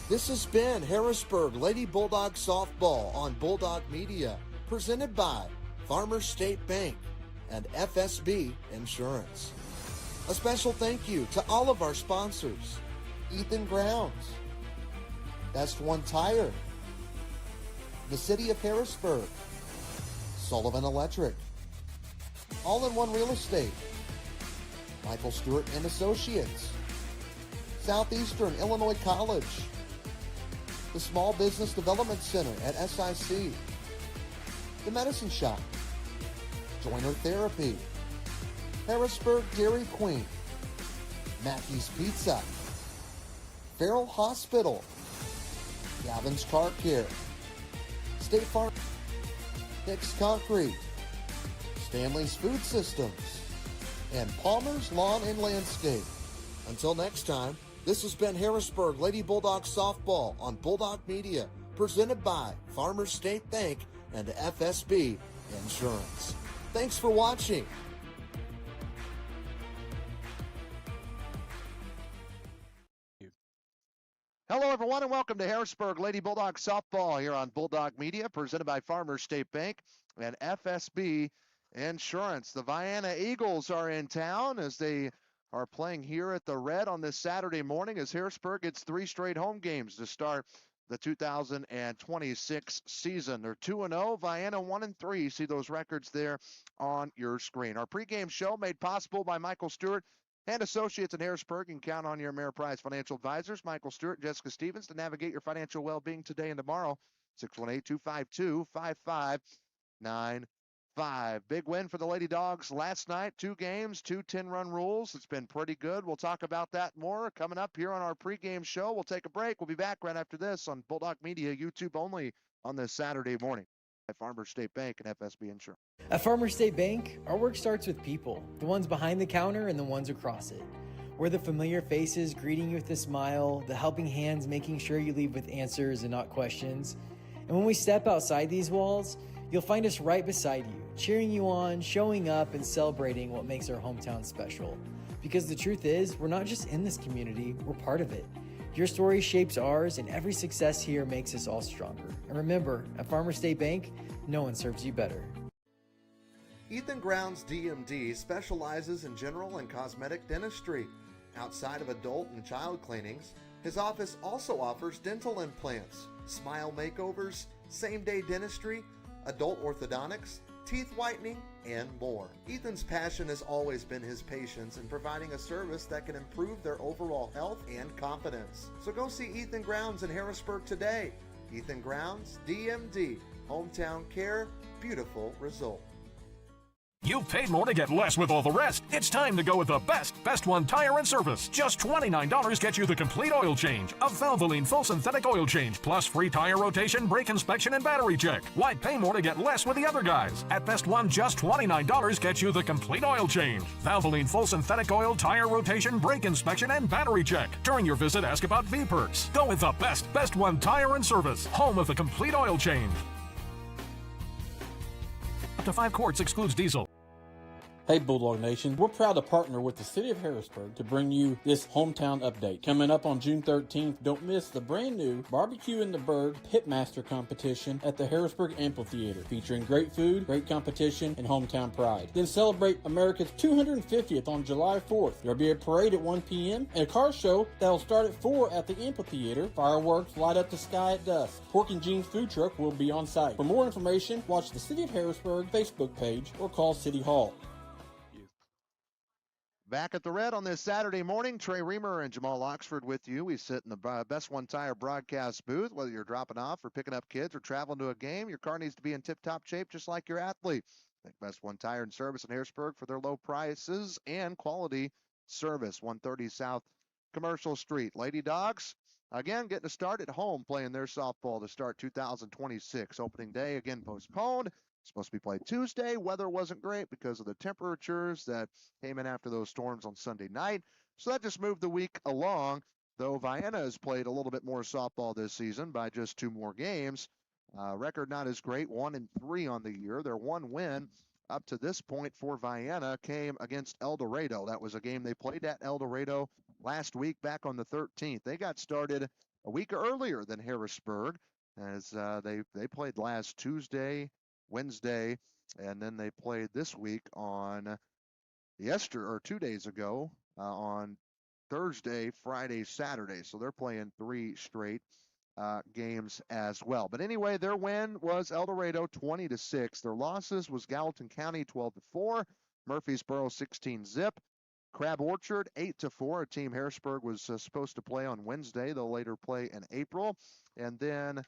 This has been Harrisburg Lady Bulldog Softball on Bulldog Media, presented by Farmers State Bank and FSB Insurance. A special thank you to all of our sponsors: Ethan Grounds, Best One Tire, the City of Harrisburg, Sullivan Electric, All-in-One Real Estate, Michael Stewart and Associates, Southeastern Illinois College, the Small Business Development Center at SIC, the Medicine Shop, Joiner Therapy, Harrisburg Dairy Queen, Mackey's Pizza, Farrell Hospital, Gavin's Car Care, State Farm, Hicks Concrete, Stanley's Food Systems, and Palmer's Lawn and Landscape. Until next time, this has been Harrisburg Lady Bulldog Softball on Bulldog Media, presented by Farmers State Bank and FSB Insurance. Thanks for watching. Hello, everyone, and welcome to Harrisburg Lady Bulldog Softball here on Bulldog Media, presented by Farmers State Bank and FSB Insurance. The Vienna Eagles are in town as they are playing here at the Red on this Saturday morning as Harrisburg gets 3 straight home games to start the 2026 season. They're 2-0, Vienna 1-3. See those records there on your screen. Our pregame show made possible by Michael Stewart and Associates in Harrisburg. And count on your Ameriprise Financial Advisors, Michael Stewart and Jessica Stevens, to navigate your financial well-being today and tomorrow. 618-252-5595. Big win for the Lady Dogs last night. 2 games, 2 10-run rules. It's been pretty good. We'll talk about that more coming up here on our pregame show. We'll take a break. We'll be back right after this on Bulldog Media, YouTube only, on this Saturday morning at Farmers State Bank and FSB Insurance. At Farmers State Bank, our work starts with people, the ones behind the counter and the ones across it. We're the familiar faces greeting you with a smile, the helping hands making sure you leave with answers and not questions. And when we step outside these walls, you'll find us right beside you, cheering you on, showing up, and celebrating what makes our hometown special. Because the truth is, we're not just in this community, we're part of it. Your story shapes ours, and every success here makes us all stronger. And remember, at Farmers State Bank, no one serves you better. Ethan Grounds DMD specializes in general and cosmetic dentistry. Outside of adult and child cleanings, his office also offers dental implants, smile makeovers, same-day dentistry, adult orthodontics, teeth whitening, and more. Ethan's passion has always been his patients in providing a service that can improve their overall health and confidence. So go see Ethan Grounds in Harrisburg today. Ethan Grounds, DMD, hometown care, beautiful result. You've paid more to get less with all the rest. It's time to go with the Best One Tire and Service. Just $29 gets you the complete oil change, a Valvoline full synthetic oil change, plus free tire rotation, brake inspection, and battery check. Why pay more to get less with the other guys? At Best One, just $29 gets you the complete oil change, Valvoline full synthetic oil, tire rotation, brake inspection, and battery check. During your visit, ask about V-Perks. Go with the Best One Tire and Service, home of the complete oil change. Up to 5 quarts excludes diesel. Hey Bulldog Nation, we're proud to partner with the City of Harrisburg to bring you this hometown update. Coming up on June 13th, don't miss the brand new Barbecue in the Berg Pitmaster competition at the Harrisburg Amphitheater, featuring great food, great competition, and hometown pride. Then celebrate America's 250th on July 4th. There'll be a parade at 1 p.m. and a car show that'll start at 4 at the amphitheater. Fireworks light up the sky at dusk. Pork and Jeans food truck will be on site. For more information, watch the City of Harrisburg Facebook page or call City Hall. Back at the Red on this Saturday morning, Trey Reamer and Jamal Oxford with you. We sit in the Best One Tire broadcast booth. Whether you're dropping off or picking up kids or traveling to a game, your car needs to be in tip-top shape just like your athlete. Thank Best One Tire and Service in Harrisburg for their low prices and quality service. 130 South Commercial Street. Lady Dogs, again, getting a start at home playing their softball to start 2026. Opening day, again, postponed. Supposed to be played Tuesday. Weather wasn't great because of the temperatures that came in after those storms on Sunday night. So that just moved the week along, though Vienna has played a little bit more softball this season by just 2 more games. Record not as great, 1-3 on the year. Their one win up to this point for Vienna came against El Dorado. That was a game they played at El Dorado last week back on the 13th. They got started a week earlier than Harrisburg, as they played last Tuesday, Wednesday, and then they played this week on 2 days ago on Thursday, Friday, Saturday. So they're playing 3 straight games as well. But anyway, their win was El Dorado 20-6. Their losses was Gallatin County 12-4, Murfreesboro 16-zip, Crab Orchard 8-4. A team Harrisburg was supposed to play on Wednesday. They'll later play in April. And then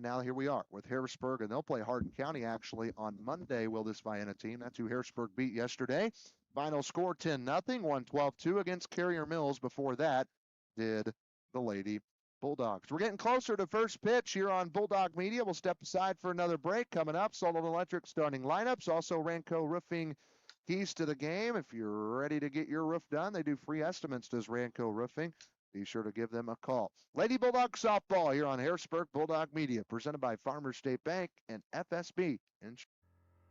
now here we are with Harrisburg, and they'll play Hardin County actually on Monday. Will this Vienna team? That's who Harrisburg beat yesterday. Final score 10-0, won 12-2 against Carrier Mills. Before that did the Lady Bulldogs. We're getting closer to first pitch here on Bulldog Media. We'll step aside for another break. Coming up, Sullivan Electric starting lineups. Also, Ranco Roofing keys to the game. If you're ready to get your roof done, they do free estimates, does Ranco Roofing. Be sure to give them a call. Lady Bulldog softball here on Harrisburg Bulldog Media, presented by Farmers State Bank and FSB Insurance.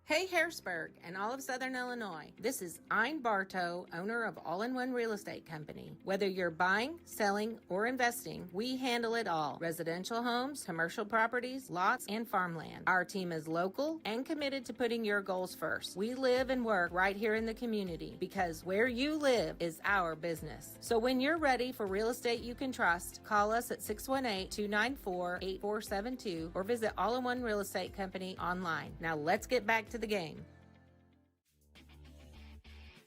Hey Harrisburg and all of Southern Illinois. This is Ein Bartow, owner of All-in-One Real Estate Company. Whether you're buying, selling, or investing, we handle it all. Residential homes, commercial properties, lots, and farmland. Our team is local and committed to putting your goals first. We live and work right here in the community because where you live is our business. So when you're ready for real estate you can trust, call us at 618-294-8472 or visit All-in-One Real Estate Company online. Now let's get back to the game.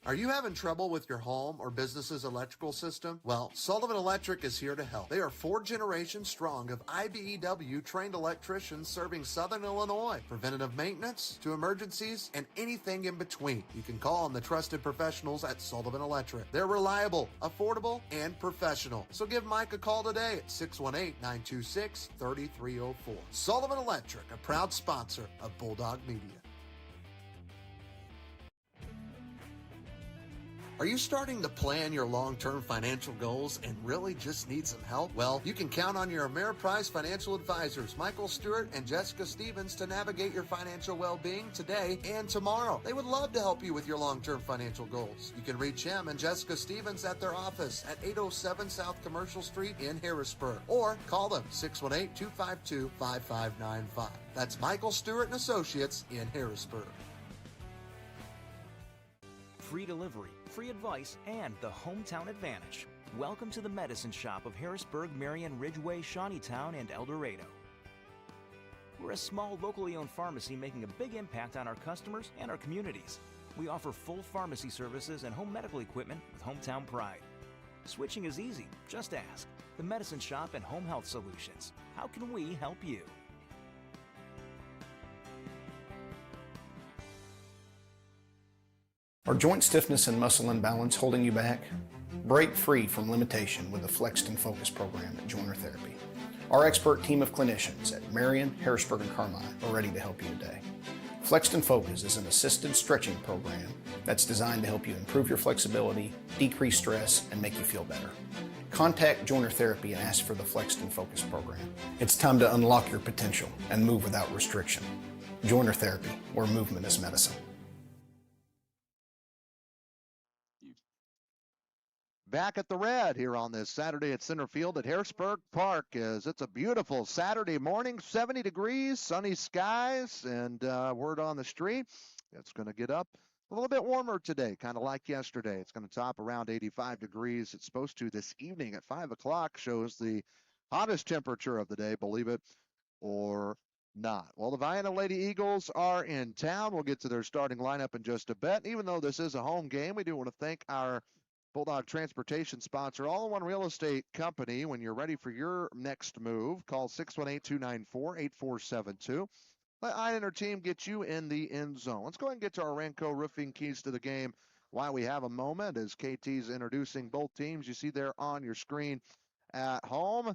Are you having trouble with your home or business's electrical system? Well, Sullivan Electric is here to help. They are 4 generations strong of IBEW trained electricians serving Southern Illinois. Preventative maintenance to emergencies and anything in between. You can call on the trusted professionals at Sullivan Electric. They're reliable, affordable, and professional. So give Mike a call today at 618-926-3304. Sullivan Electric, a proud sponsor of Bulldog Media. Are you starting to plan your long-term financial goals and really just need some help? Well, you can count on your Ameriprise financial advisors, Michael Stewart and Jessica Stevens, to navigate your financial well-being today and tomorrow. They would love to help you with your long-term financial goals. You can reach him and Jessica Stevens at their office at 807 South Commercial Street in Harrisburg, or call them 618-252-5595. That's Michael Stewart and Associates in Harrisburg. Free delivery, free advice, and the hometown advantage. Welcome to the Medicine Shop of Harrisburg, Marion, Ridgeway, Shawneetown, and El Dorado. We're a small, locally owned pharmacy making a big impact on our customers and our communities. We offer full pharmacy services and home medical equipment with hometown pride. Switching is easy. Just ask. The Medicine Shop and Home Health Solutions. How can we help you? Are joint stiffness and muscle imbalance holding you back? Break free from limitation with the Flexed and Focus program at Joiner Therapy. Our expert team of clinicians at Marion, Harrisburg, and Carmine are ready to help you today. Flexed and Focus is an assisted stretching program that's designed to help you improve your flexibility, decrease stress, and make you feel better. Contact Joiner Therapy and ask for the Flexed and Focus program. It's time to unlock your potential and move without restriction. Joiner Therapy, where movement is medicine. Back at the Red here on this Saturday at center field at Harrisburg Park, as it's a beautiful Saturday morning, 70 degrees, sunny skies, and word on the street, it's going to get up a little bit warmer today, kind of like yesterday. It's going to top around 85 degrees. It's supposed to this evening at 5 o'clock, shows the hottest temperature of the day, believe it or not. Well, the Vienna Lady Eagles are in town. We'll get to their starting lineup in just a bit. Even though this is a home game, we do want to thank our Bulldog Transportation sponsor, All-in-One Real Estate Company. When you're ready for your next move, call 618-294-8472. Let I and her team get you in the end zone. Let's go ahead and get to our Ranco Roofing keys to the game while we have a moment, as KT's introducing both teams. You see there on your screen at home.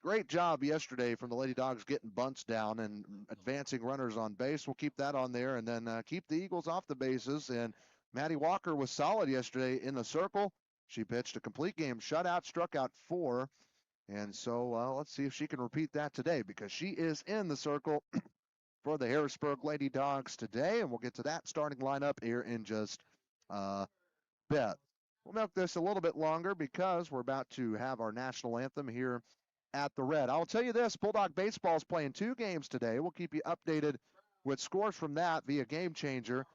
Great job yesterday from the Lady Dogs getting bunts down and advancing runners on base. We'll keep that on there, and then keep the Eagles off the bases. And Maddie Walker was solid yesterday in the circle. She pitched a complete game shutout, struck out 4. And so let's see if she can repeat that today, because she is in the circle for the Harrisburg Lady Dogs today. And we'll get to that starting lineup here in just a bit. We'll milk this a little bit longer because we're about to have our national anthem here at the Red. I'll tell you this, Bulldog baseball is playing 2 games today. We'll keep you updated with scores from that via Game Changer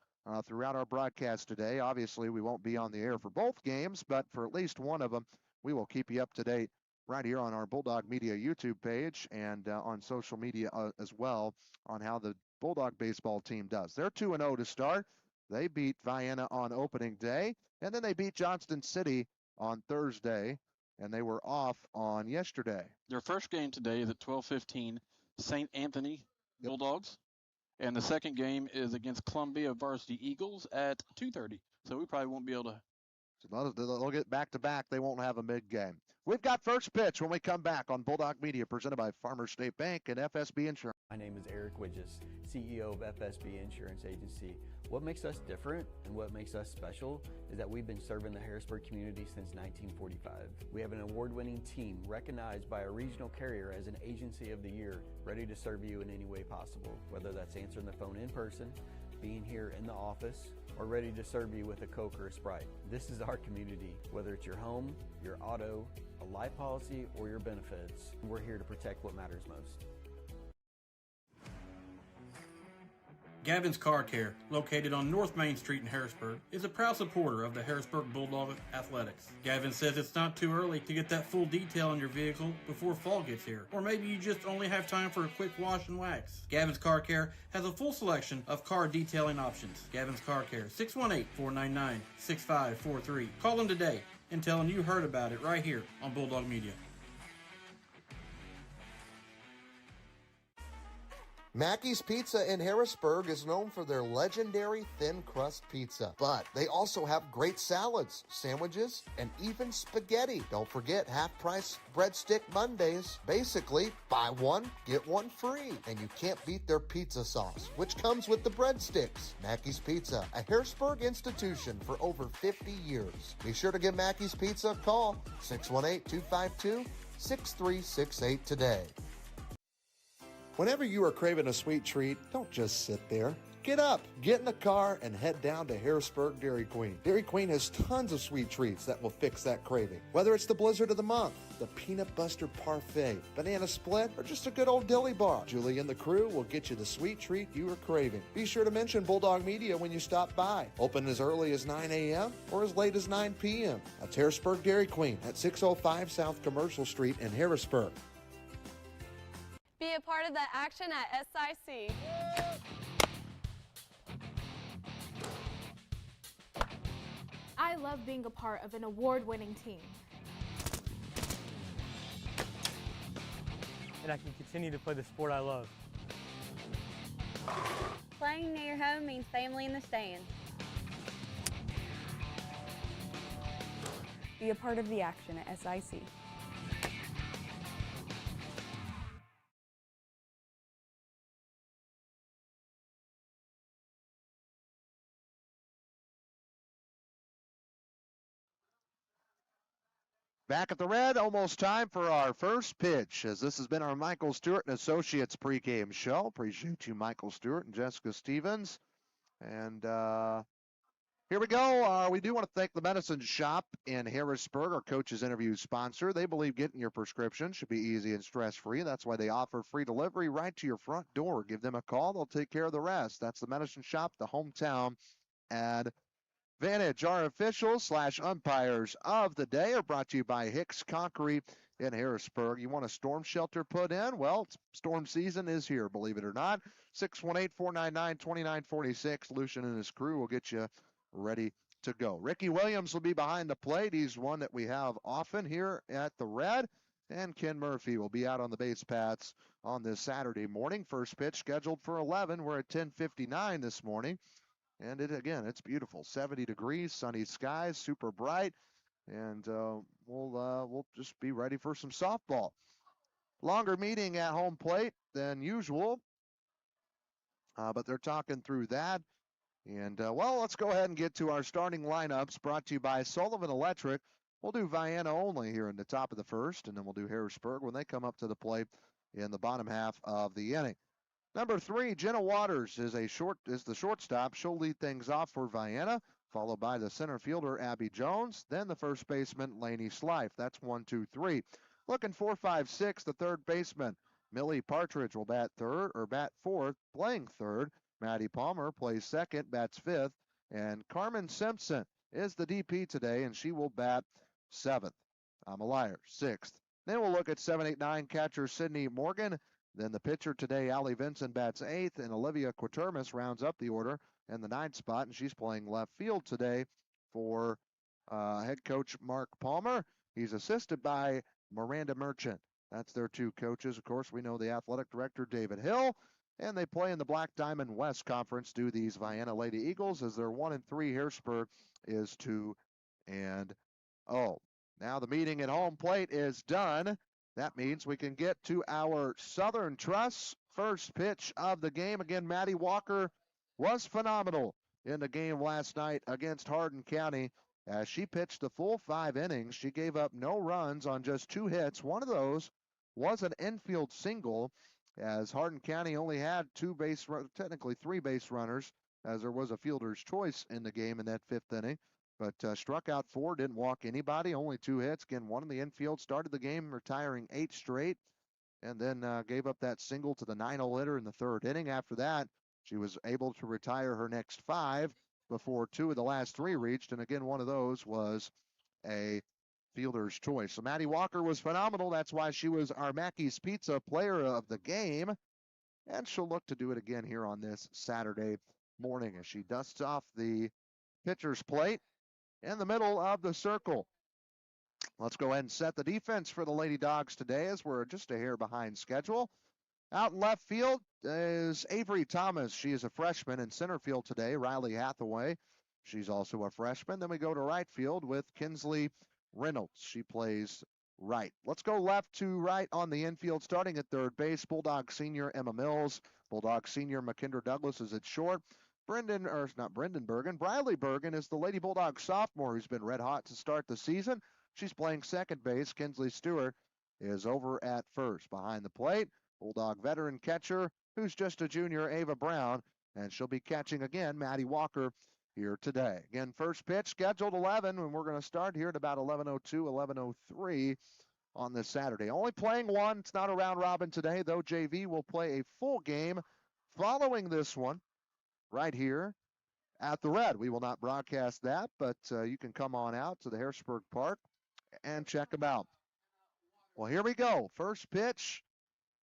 throughout our broadcast today. Obviously, we won't be on the air for both games, but for at least one of them, we will keep you up to date right here on our Bulldog Media YouTube page and on social media as well on how the Bulldog baseball team does. They're 2-0 to start. They beat Vienna on opening day, and then they beat Johnston City on Thursday, and they were off on yesterday. Their first game today is at 12:15, St. Anthony Bulldogs, and the second game is against Columbia Varsity Eagles at 2:30. So we probably won't be able to. So they'll get back-to-back. They won't have a mid-game. We've got first pitch when we come back on Bulldog Media, presented by Farmers State Bank and FSB Insurance. My name is Eric Widges, CEO of FSB Insurance Agency. What makes us different and what makes us special is that we've been serving the Harrisburg community since 1945. We have an award-winning team recognized by a regional carrier as an Agency of the Year, ready to serve you in any way possible, whether that's answering the phone in person, being here in the office, or ready to serve you with a Coke or a Sprite. This is our community. Whether it's your home, your auto, a life policy, or your benefits, we're here to protect what matters most. Gavin's Car Care, located on North Main Street in Harrisburg, is a proud supporter of the Harrisburg Bulldog Athletics. Gavin says it's not too early to get that full detail on your vehicle before fall gets here, or maybe you just only have time for a quick wash and wax. Gavin's Car Care has a full selection of car detailing options. Gavin's Car Care, 618-499-6543. Call them today and tell them you heard about it right here on Bulldog Media. Mackey's Pizza in Harrisburg is known for their legendary thin crust pizza, but they also have great salads, sandwiches, and even spaghetti. Don't forget half-price breadstick Mondays. Basically, buy one, get one free. And you can't beat their pizza sauce, which comes with the breadsticks. Mackey's Pizza, a Harrisburg institution for over 50 years. Be sure to give Mackey's Pizza a call, 618-252-6368 today. Whenever you are craving a sweet treat, don't just sit there. Get up, get in the car, and head down to Harrisburg Dairy Queen. Dairy Queen has tons of sweet treats that will fix that craving. Whether it's the Blizzard of the Month, the Peanut Buster Parfait, Banana Split, or just a good old dilly bar, Julie and the crew will get you the sweet treat you are craving. Be sure to mention Bulldog Media when you stop by. Open as early as 9 a.m. or as late as 9 p.m. That's Harrisburg Dairy Queen at 605 South Commercial Street in Harrisburg. Be a part of the action at SIC. I love being a part of an award-winning team. And I can continue to play the sport I love. Playing near home means family in the stands. Be a part of the action at SIC. Back at the Red, almost time for our first pitch, as this has been our Michael Stewart and Associates pregame show. Appreciate you, Michael Stewart and Jessica Stevens. And here we go. We do want to thank the Medicine Shop in Harrisburg, our coach's interview sponsor. They believe getting your prescription should be easy and stress-free. That's why they offer free delivery right to your front door. Give them a call. They'll take care of the rest. That's the Medicine Shop, the hometown advantage. Our officials / umpires of the day are brought to you by Hicks Concrete in Harrisburg. You want a storm shelter put in? Well, storm season is here, believe it or not. 618-499-2946. Lucian and his crew will get you ready to go. Ricky Williams will be behind the plate. He's one that we have often here at the Red. And Ken Murphy will be out on the base paths on this Saturday morning. First pitch scheduled for 11. We're at 10:59 this morning. And it's beautiful. 70 degrees, sunny skies, super bright. And we'll just be ready for some softball. Longer meeting at home plate than usual. But they're talking through that. And, let's go ahead and get to our starting lineups, brought to you by Sullivan Electric. We'll do Vienna only here in the top of the first, and then we'll do Harrisburg when they come up to the plate in the bottom half of the inning. Number 3, Jenna Waters is the shortstop. She'll lead things off for Vienna. followed by the center fielder, Abby Jones, then the first baseman, Laney Slife. That's 1, 2, 3. Looking 4, 5, 6, the third baseman, Millie Partridge will bat fourth, playing third. Maddie Palmer plays second, bats fifth. And Carmen Simpson is the DP today, and she will bat seventh. I'm a liar, sixth. Then we'll look at 7, 8, 9 catcher Sydney Morgan. Then the pitcher today, Allie Vinson, bats eighth, and Olivia Quatermas rounds up the order in the ninth spot, and she's playing left field today for head coach Mark Palmer. He's assisted by Miranda Merchant. That's their two coaches. Of course, we know the athletic director, David Hill, and they play in the Black Diamond West Conference, do these Vienna Lady Eagles, as they're 1-3. Harrisburg is 2-0. Now the meeting at home plate is done. That means we can get to our Southern Trust first pitch of the game. Again, Maddie Walker was phenomenal in the game last night against Hardin County. As she pitched the full 5 innings, she gave up no runs on just 2 hits. One of those was an infield single, as Hardin County only had 3 base runners, as there was a fielder's choice in the game in that 5th inning. But struck out 4, didn't walk anybody, only 2 hits. Again, one in the infield, started the game retiring 8 straight, and then gave up that single to the 9-0 hitter in the 3rd inning. After that, she was able to retire her next 5 before 2 of the last 3 reached, and again, one of those was a fielder's choice. So Maddie Walker was phenomenal. That's why she was our Mackey's Pizza player of the game, and she'll look to do it again here on this Saturday morning as she dusts off the pitcher's plate in the middle of the circle. Let's go ahead and set the defense for the Lady Dogs today, as we're just a hair behind schedule. Out in left field is Avery Thomas. She is a freshman. In center field today, Riley Hathaway. She's also a freshman. Then we go to right field with Kinsley Reynolds. She plays right. Let's go left to right on the infield, starting at third base. Bulldog senior Emma Mills. Bulldog senior McKendra Douglas is at short. Briley Bergen is the Lady Bulldog sophomore who's been red hot to start the season. She's playing second base. Kinsley Stewart is over at first. Behind the plate, Bulldog veteran catcher, who's just a junior, Ava Brown, and she'll be catching again Maddie Walker here today. Again, first pitch scheduled 11, and we're going to start here at about 11:02, 11:03 on this Saturday. Only playing one. It's not a round robin today, though JV will play a full game following this one right here at the Red. We will not broadcast that, but you can come on out to the Harrisburg Park and check them out. Well, here we go. First pitch,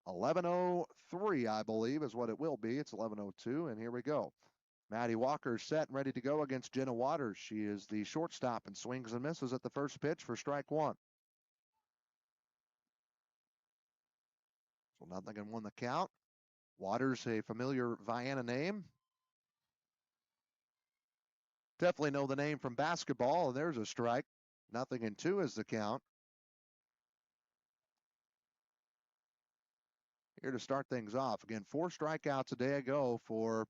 11:03, I believe, is what it will be. It's 11:02, and here we go. Maddie Walker set and ready to go against Jenna Waters. She is the shortstop and swings and misses at the first pitch for strike 1. So 0-1 the count. Waters, a familiar Vienna name. Definitely know the name from basketball, and there's a strike. 0-2 is the count. Here to start things off. Again, 4 strikeouts a day ago for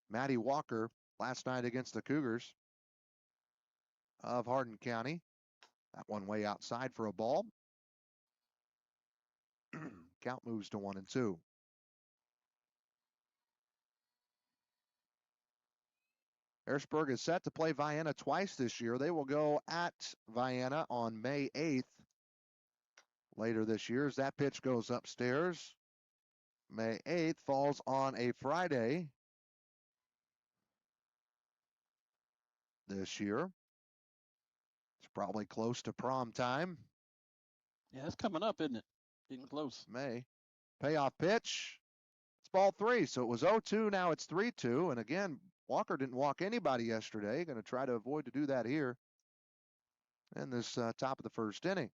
Maddie Walker last night against the Cougars of Hardin County. That one way outside for a ball. Count moves to 1-2. Harrisburg is set to play Vienna twice this year. They will go at Vienna on May 8th later this year as that pitch goes upstairs. May 8th falls on a Friday this year. It's probably close to prom time. Yeah, it's coming up, isn't it? Getting close. May. Payoff pitch. It's ball 3, so it was 0-2, now it's 3-2. And again, Walker didn't walk anybody yesterday. Going to try to avoid to do that here in this top of the first inning.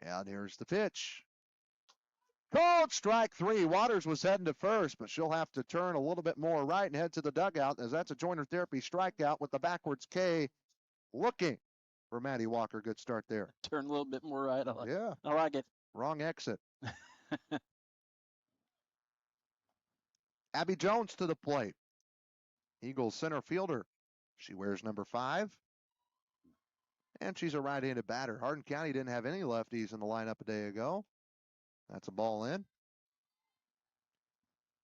And here's the pitch. Called strike 3. Waters was heading to first, but she'll have to turn a little bit more right and head to the dugout, as that's a Joiner Therapy strikeout with the backwards K looking for Maddie Walker. Good start there. Turn a little bit more right. Yeah. I like it. Wrong exit. Abby Jones to the plate. Eagles center fielder. She wears number 5. And she's a right-handed batter. Hardin County didn't have any lefties in the lineup a day ago. That's a ball in.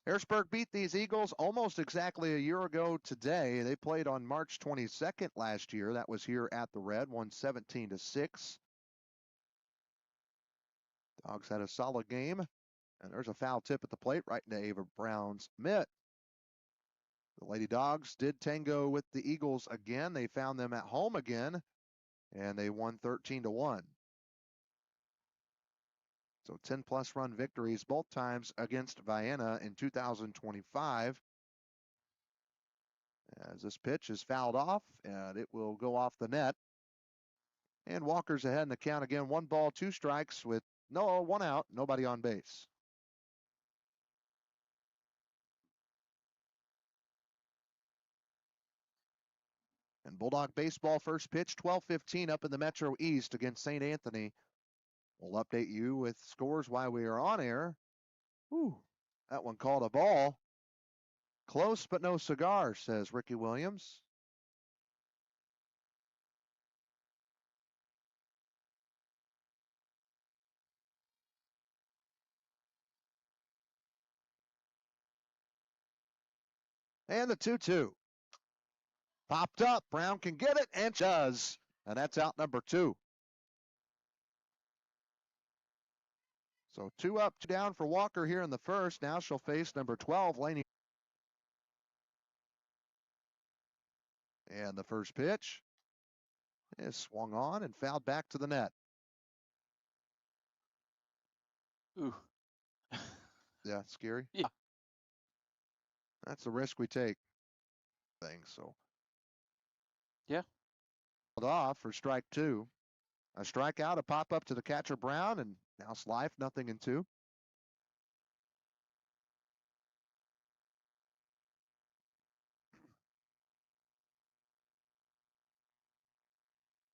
Harrisburg beat these Eagles almost exactly a year ago today. They played on March 22nd last year. That was here at the Red, won 17-6. Dogs had a solid game, and there's a foul tip at the plate right into Ava Brown's mitt. The Lady Dogs did tango with the Eagles again. They found them at home again, and they won 13-1. So 10-plus run victories both times against Vienna in 2025. As this pitch is fouled off, and it will go off the net. And Walker's ahead in the count again. 1 ball, 2 strikes with 1 out, nobody on base. And Bulldog baseball first pitch, 12:15 up in the Metro East against St. Anthony. We'll update you with scores while we are on air. Whew, that one called a ball. Close but no cigar, says Ricky Williams. And the 2-2. Popped up. Brown can get it, and does. And that's out number 2. So 2 up, 2 down for Walker here in the first. Now she'll face number 12, Laney. And the first pitch is swung on and fouled back to the net. Ooh. Yeah, scary. Yeah. That's the risk we take. So. Yeah. Off for strike 2. A strikeout, a pop up to the catcher Brown, and now Slife, 0-2.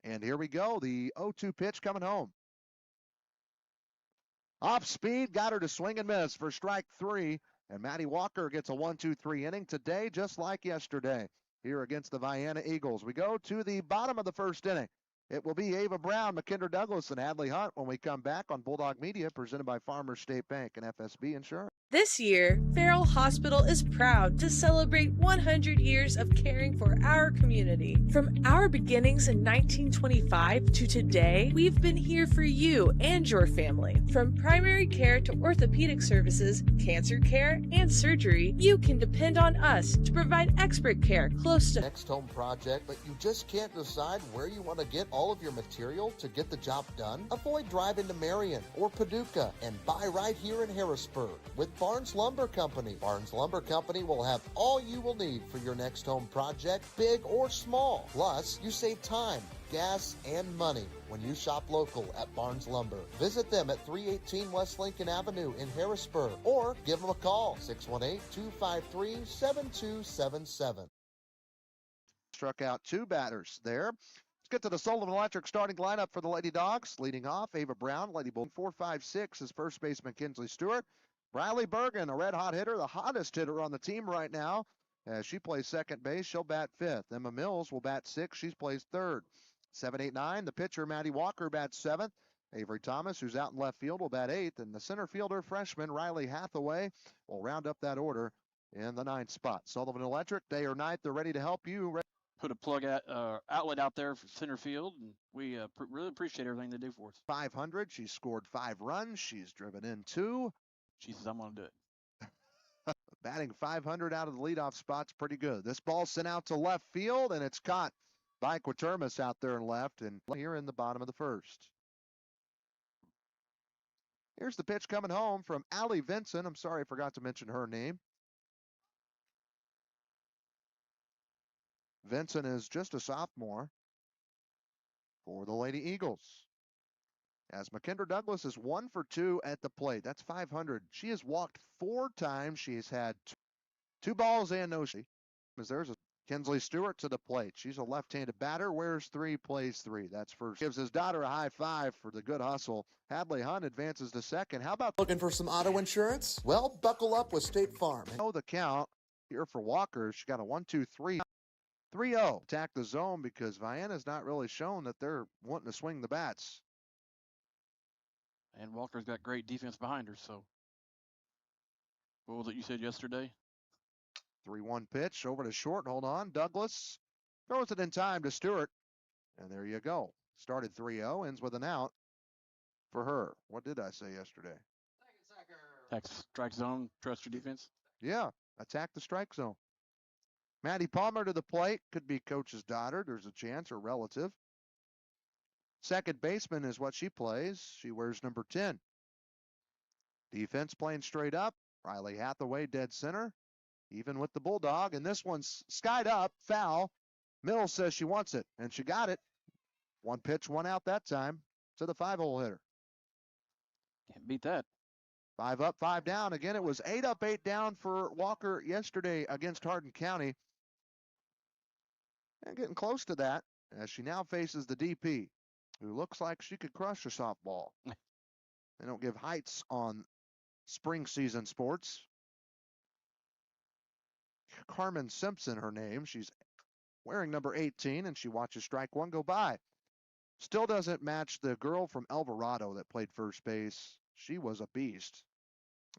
And here we go, the 0-2 pitch coming home. Off speed, got her to swing and miss for strike 3. And Maddie Walker gets a 1-2-3 inning today, just like yesterday, here against the Vienna Eagles. We go to the bottom of the first inning. It will be Ava Brown, McKinder Douglas, and Hadley Hunt when we come back on Bulldog Media, presented by Farmers State Bank and FSB Insurance. This year, Farrell Hospital is proud to celebrate 100 years of caring for our community. From our beginnings in 1925 to today, we've been here for you and your family. From primary care to orthopedic services, cancer care, and surgery, you can depend on us to provide expert care close to Next home project, but you just can't decide where you want to get all of your material to get the job done? Avoid driving to Marion or Paducah and buy right here in Harrisburg with Barnes Lumber Company. Barnes Lumber Company will have all you will need for your next home project, big or small. Plus, you save time, gas, and money when you shop local at Barnes Lumber. Visit them at 318 West Lincoln Avenue in Harrisburg or give them a call, 618-253-7277. Struck out 2 batters there. Let's get to the Sullivan Electric starting lineup for the Lady Dogs. Leading off, Ava Brown, Lady Bull. 4-5-6 is first baseman Kinsley Stewart. Briley Bergen, a red-hot hitter, the hottest hitter on the team right now. As she plays second base, she'll bat 5th. Emma Mills will bat 6th. She plays 3rd. 7-8-9, the pitcher, Maddie Walker, bats 7th. Avery Thomas, who's out in left field, will bat 8th. And the center fielder, freshman Riley Hathaway, will round up that order in the 9th spot. Sullivan Electric, day or night, they're ready to help you. Put a outlet out there for center field, and we really appreciate everything they do for us. 500. She's scored 5 runs. She's driven in 2. She says, I'm going to do it. Batting 500 out of the leadoff spot's pretty good. This ball sent out to left field, and it's caught by Quatermas out there in left, and here in the bottom of the first. Here's the pitch coming home from Allie Vinson. I'm sorry I forgot to mention her name. Vinson is just a sophomore for the Lady Eagles. As McKinder Douglas is 1 for 2 at the plate. That's 500. She has walked 4 times. She has had 2 balls and no shot. As there's a Kinsley Stewart to the plate. She's a left-handed batter. Wears 3, plays 3. That's first. Gives his daughter a high five for the good hustle. Hadley Hunt advances to second. How about Looking for some auto insurance? Well, buckle up with State Farm. know the count here for Walker? She got a 1-2-3. 3-0. Attack the zone because Vienna's not really shown that they're wanting to swing the bats. And Walker's got great defense behind her, so. What was it you said yesterday? 3-1 pitch over to short. Hold on. Douglas throws it in time to Stewart. And there you go. Started 3-0, ends with an out for her. What did I say yesterday? Attack strike zone, trust your defense. Yeah, attack the strike zone. Maddie Palmer to the plate. Could be coach's daughter. There's a chance, or relative. Second baseman is what she plays. She wears number 10. Defense playing straight up. Riley Hathaway dead center. Even with the Bulldog. And this one's skied up. Foul. Mills says she wants it, and she got it. One pitch, one out that time to the 5-hole hitter. Can't beat that. 5 up, 5 down. Again, it was 8 up, 8 down for Walker yesterday against Hardin County. And getting close to that as she now faces the DP, who looks like she could crush a softball. They don't give heights on spring season sports. Carmen Simpson, her name. She's wearing number 18, and she watches strike one go by. Still doesn't match the girl from Alvarado that played first base. She was a beast.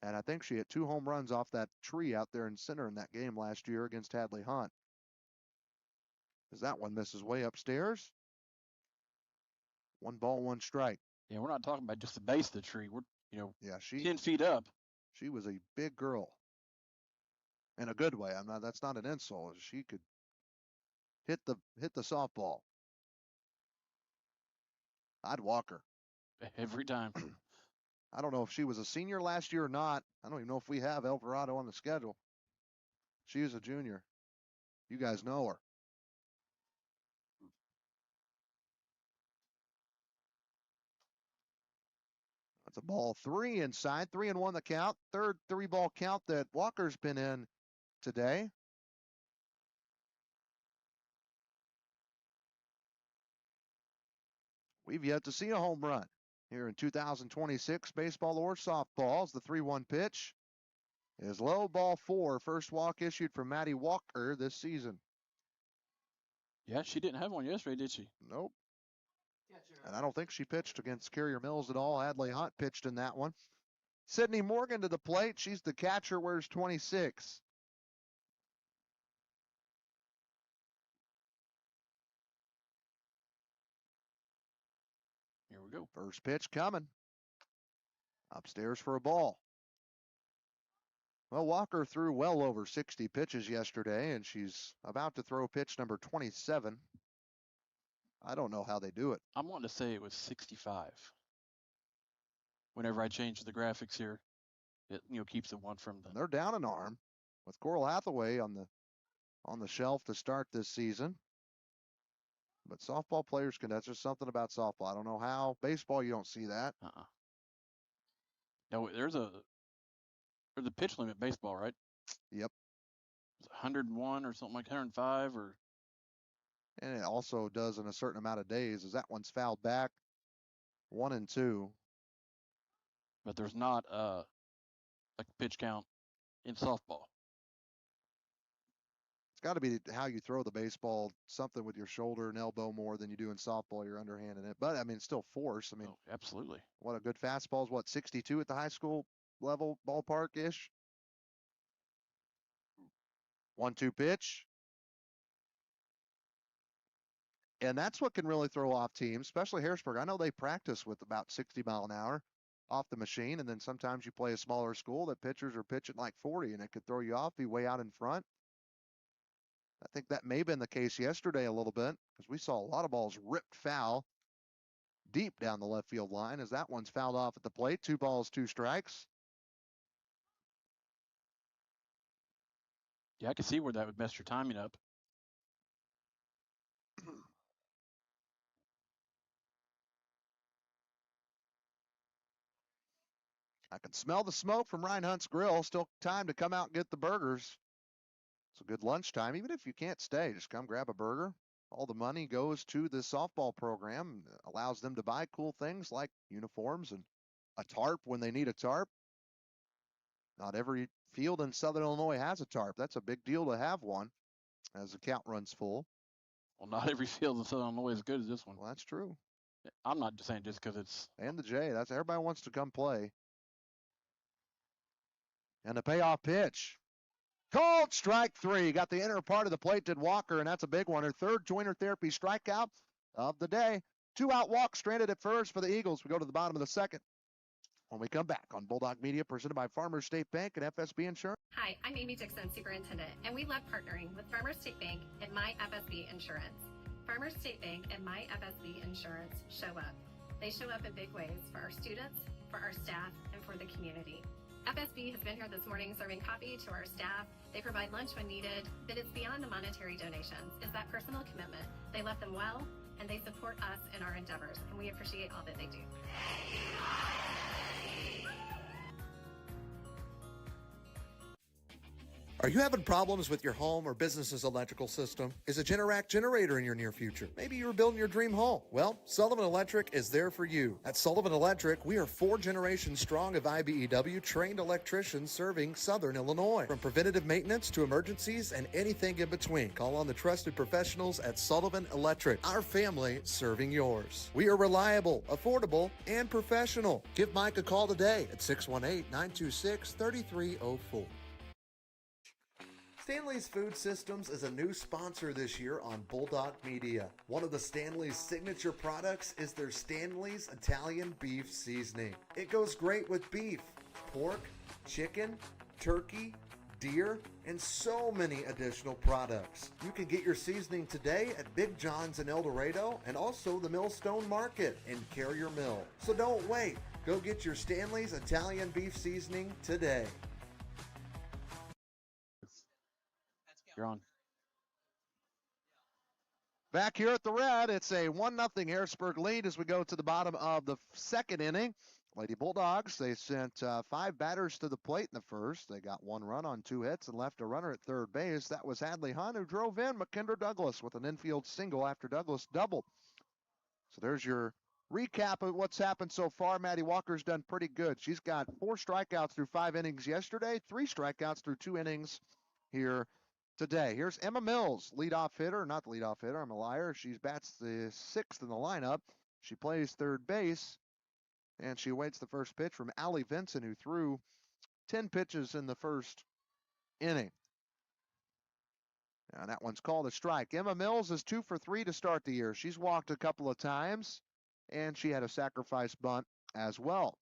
And I think she hit 2 home runs off that tree out there in center in that game last year against Hadley Hunt. As that one misses way upstairs. 1 ball, 1 strike. Yeah, we're not talking about just the base of the tree. We're, yeah, 10 feet up. She was a big girl. In a good way. That's not an insult. She could hit the softball. I'd walk her. Every time. I don't know if she was a senior last year or not. I don't even know if we have Alvarado on the schedule. She is a junior. You guys know her. That's a ball 3 inside. 3-1 the count. Third 3-ball count that Walker's been in today. We've yet to see a home run here in 2026, baseball or softball. As the 3-1 pitch is low, ball 4. First walk issued from Maddie Walker this season. Yeah, she didn't have one yesterday, did she? Nope. And I don't think she pitched against Carrier Mills at all. Hadley Hunt pitched in that one. Sydney Morgan to the plate. She's the catcher, wears 26. Here we go. First pitch coming. Upstairs for a ball. Well, Walker threw well over 60 pitches yesterday, and she's about to throw pitch number 27. I don't know how they do it. I'm wanting to say it was 65. Whenever I change the graphics here, it keeps the one from the. They're down an arm with Coral Hathaway on the shelf to start this season. But softball players can. That's just something about softball. I don't know how. Baseball, you don't see that. No, there's a pitch limit baseball, right? Yep. It's 101 or something like 105 or. And it also does in a certain amount of days. As that one's fouled back, 1 and 2. But there's not like a pitch count in softball. It's got to be how you throw the baseball, something with your shoulder and elbow more than you do in softball. You're underhanding it. But, still force. Absolutely. What a good fastball is, 62 at the high school level, ballpark-ish? 1-2 pitch. And that's what can really throw off teams, especially Harrisburg. I know they practice with about 60 mile an hour off the machine, and then sometimes you play a smaller school that pitchers are pitching like 40, and it could throw you off, be way out in front. I think that may have been the case yesterday a little bit, because we saw a lot of balls ripped foul deep down the left field line, as that one's fouled off at the plate. 2 balls, 2 strikes. Yeah, I can see where that would mess your timing up. I can smell the smoke from Ryan Hunt's Grill. Still time to come out and get the burgers. It's a good lunchtime. Even if you can't stay, just come grab a burger. All the money goes to the softball program. Allows them to buy cool things like uniforms and a tarp when they need a tarp. Not every field in Southern Illinois has a tarp. That's a big deal to have one as the count runs full. Well, not every field in Southern Illinois is as good as this one. Well, that's true. I'm not just saying just because it's. And the J. That's everybody wants to come play. And the payoff pitch. Called strike three. Got the inner part of the plate, did Walker, and that's a big one. Her third joiner therapy strikeout of the day. 2-out walk stranded at first for the Eagles. We go to the bottom of the second when we come back on Bulldog Media, presented by Farmers State Bank and FSB Insurance. Hi, I'm Amy Dixon, Superintendent, and we love partnering with Farmers State Bank and My FSB Insurance. Farmers State Bank and My FSB Insurance show up. They show up in big ways for our students, for our staff, and for the community. FSB has been here this morning serving coffee to our staff. They provide lunch when needed, but it's beyond the monetary donations. It's that personal commitment. They love them well, and they support us in our endeavors, and we appreciate all that they do. Are you having problems with your home or business's electrical system? Is a Generac generator in your near future? Maybe you're building your dream home. Well, Sullivan Electric is there for you. At Sullivan Electric, we are 4 generations strong of IBEW trained electricians serving Southern Illinois. From preventative maintenance to emergencies and anything in between, call on the trusted professionals at Sullivan Electric. Our family serving yours. We are reliable, affordable, and professional. Give Mike a call today at 618-926-3304. Stanley's Food Systems is a new sponsor this year on Bulldog Media. One of the Stanley's signature products is their Stanley's Italian Beef Seasoning. It goes great with beef, pork, chicken, turkey, deer, and so many additional products. You can get your seasoning today at Big John's in El Dorado and also the Millstone Market in Carrier Mill. So don't wait. Go get your Stanley's Italian Beef Seasoning today. You're on. Back here at the Red, it's a 1-0 Harrisburg lead as we go to the bottom of the second inning. Lady Bulldogs, they sent 5 batters to the plate in the first. They got 1 run on 2 hits and left a runner at third base. That was Hadley Hunt, who drove in McKendra Douglas with an infield single after Douglas doubled. So there's your recap of what's happened so far. Maddie Walker's done pretty good. She's got 4 strikeouts through 5 innings yesterday, 3 strikeouts through 2 innings here today. Here's Emma Mills, leadoff hitter. Not the leadoff hitter, I'm a liar. She bats the 6th in the lineup. She plays third base, and she awaits the first pitch from Allie Vinson, who threw 10 pitches in the first inning. And that one's called a strike. Emma Mills is 2 for 3 to start the year. She's walked a couple of times, and she had a sacrifice bunt as well.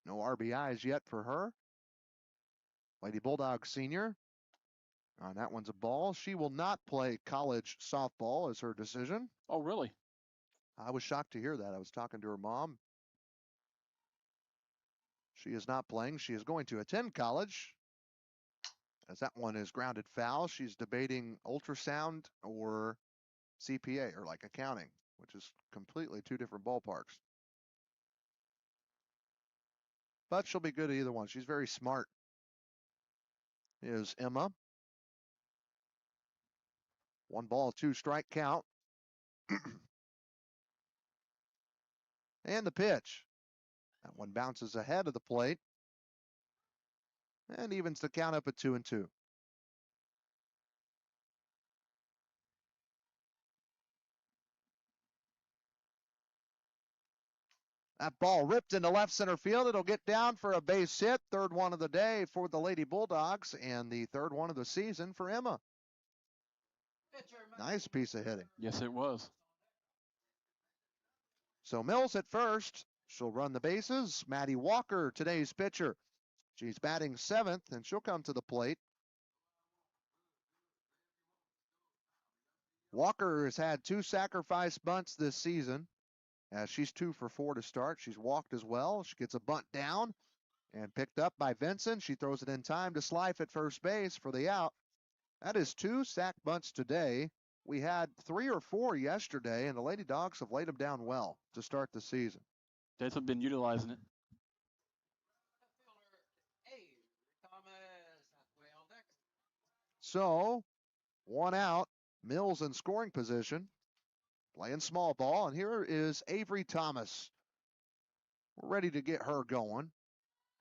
No RBIs yet for her. Lady Bulldog senior. That one's a ball. She will not play college softball is her decision. Oh, really? I was shocked to hear that. I was talking to her mom. She is not playing. She is going to attend college. As that one is grounded foul, she's debating ultrasound or CPA, or like accounting, which is completely 2 different ballparks. But she'll be good at either one. She's very smart. Is Emma. 1-2 strike count. And the pitch. That one bounces ahead of the plate and evens the count up at 2-2. That ball ripped into left center field. It'll get down for a base hit. 3rd one of the day for the Lady Bulldogs and the 3rd one of the season for Emma. Nice piece of hitting. Yes, it was. So Mills at first. She'll run the bases. Maddie Walker, today's pitcher. She's batting 7th, and she'll come to the plate. Walker has had 2 sacrifice bunts this season. As she's 2 for 4 to start. She's walked as well. She gets a bunt down and picked up by Vincent. She throws it in time to Slife at first base for the out. That is 2 sack bunts today. We had 3 or 4 yesterday, and the Lady Dogs have laid them down well to start the season. They've been utilizing it. So, 1 out, Mills in scoring position, playing small ball, and here is Avery Thomas. We're ready to get her going.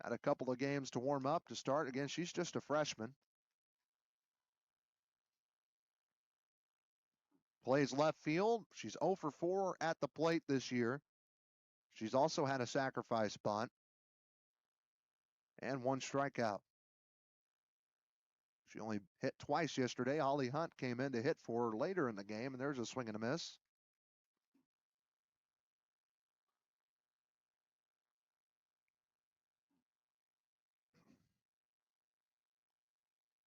Had a couple of games to warm up to start. Again, she's just a freshman. Plays left field. She's 0 for 4 at the plate this year. She's also had a sacrifice bunt. and 1 strikeout. She only hit twice yesterday. Holly Hunt came in to hit for her later in the game, and there's a swing and a miss.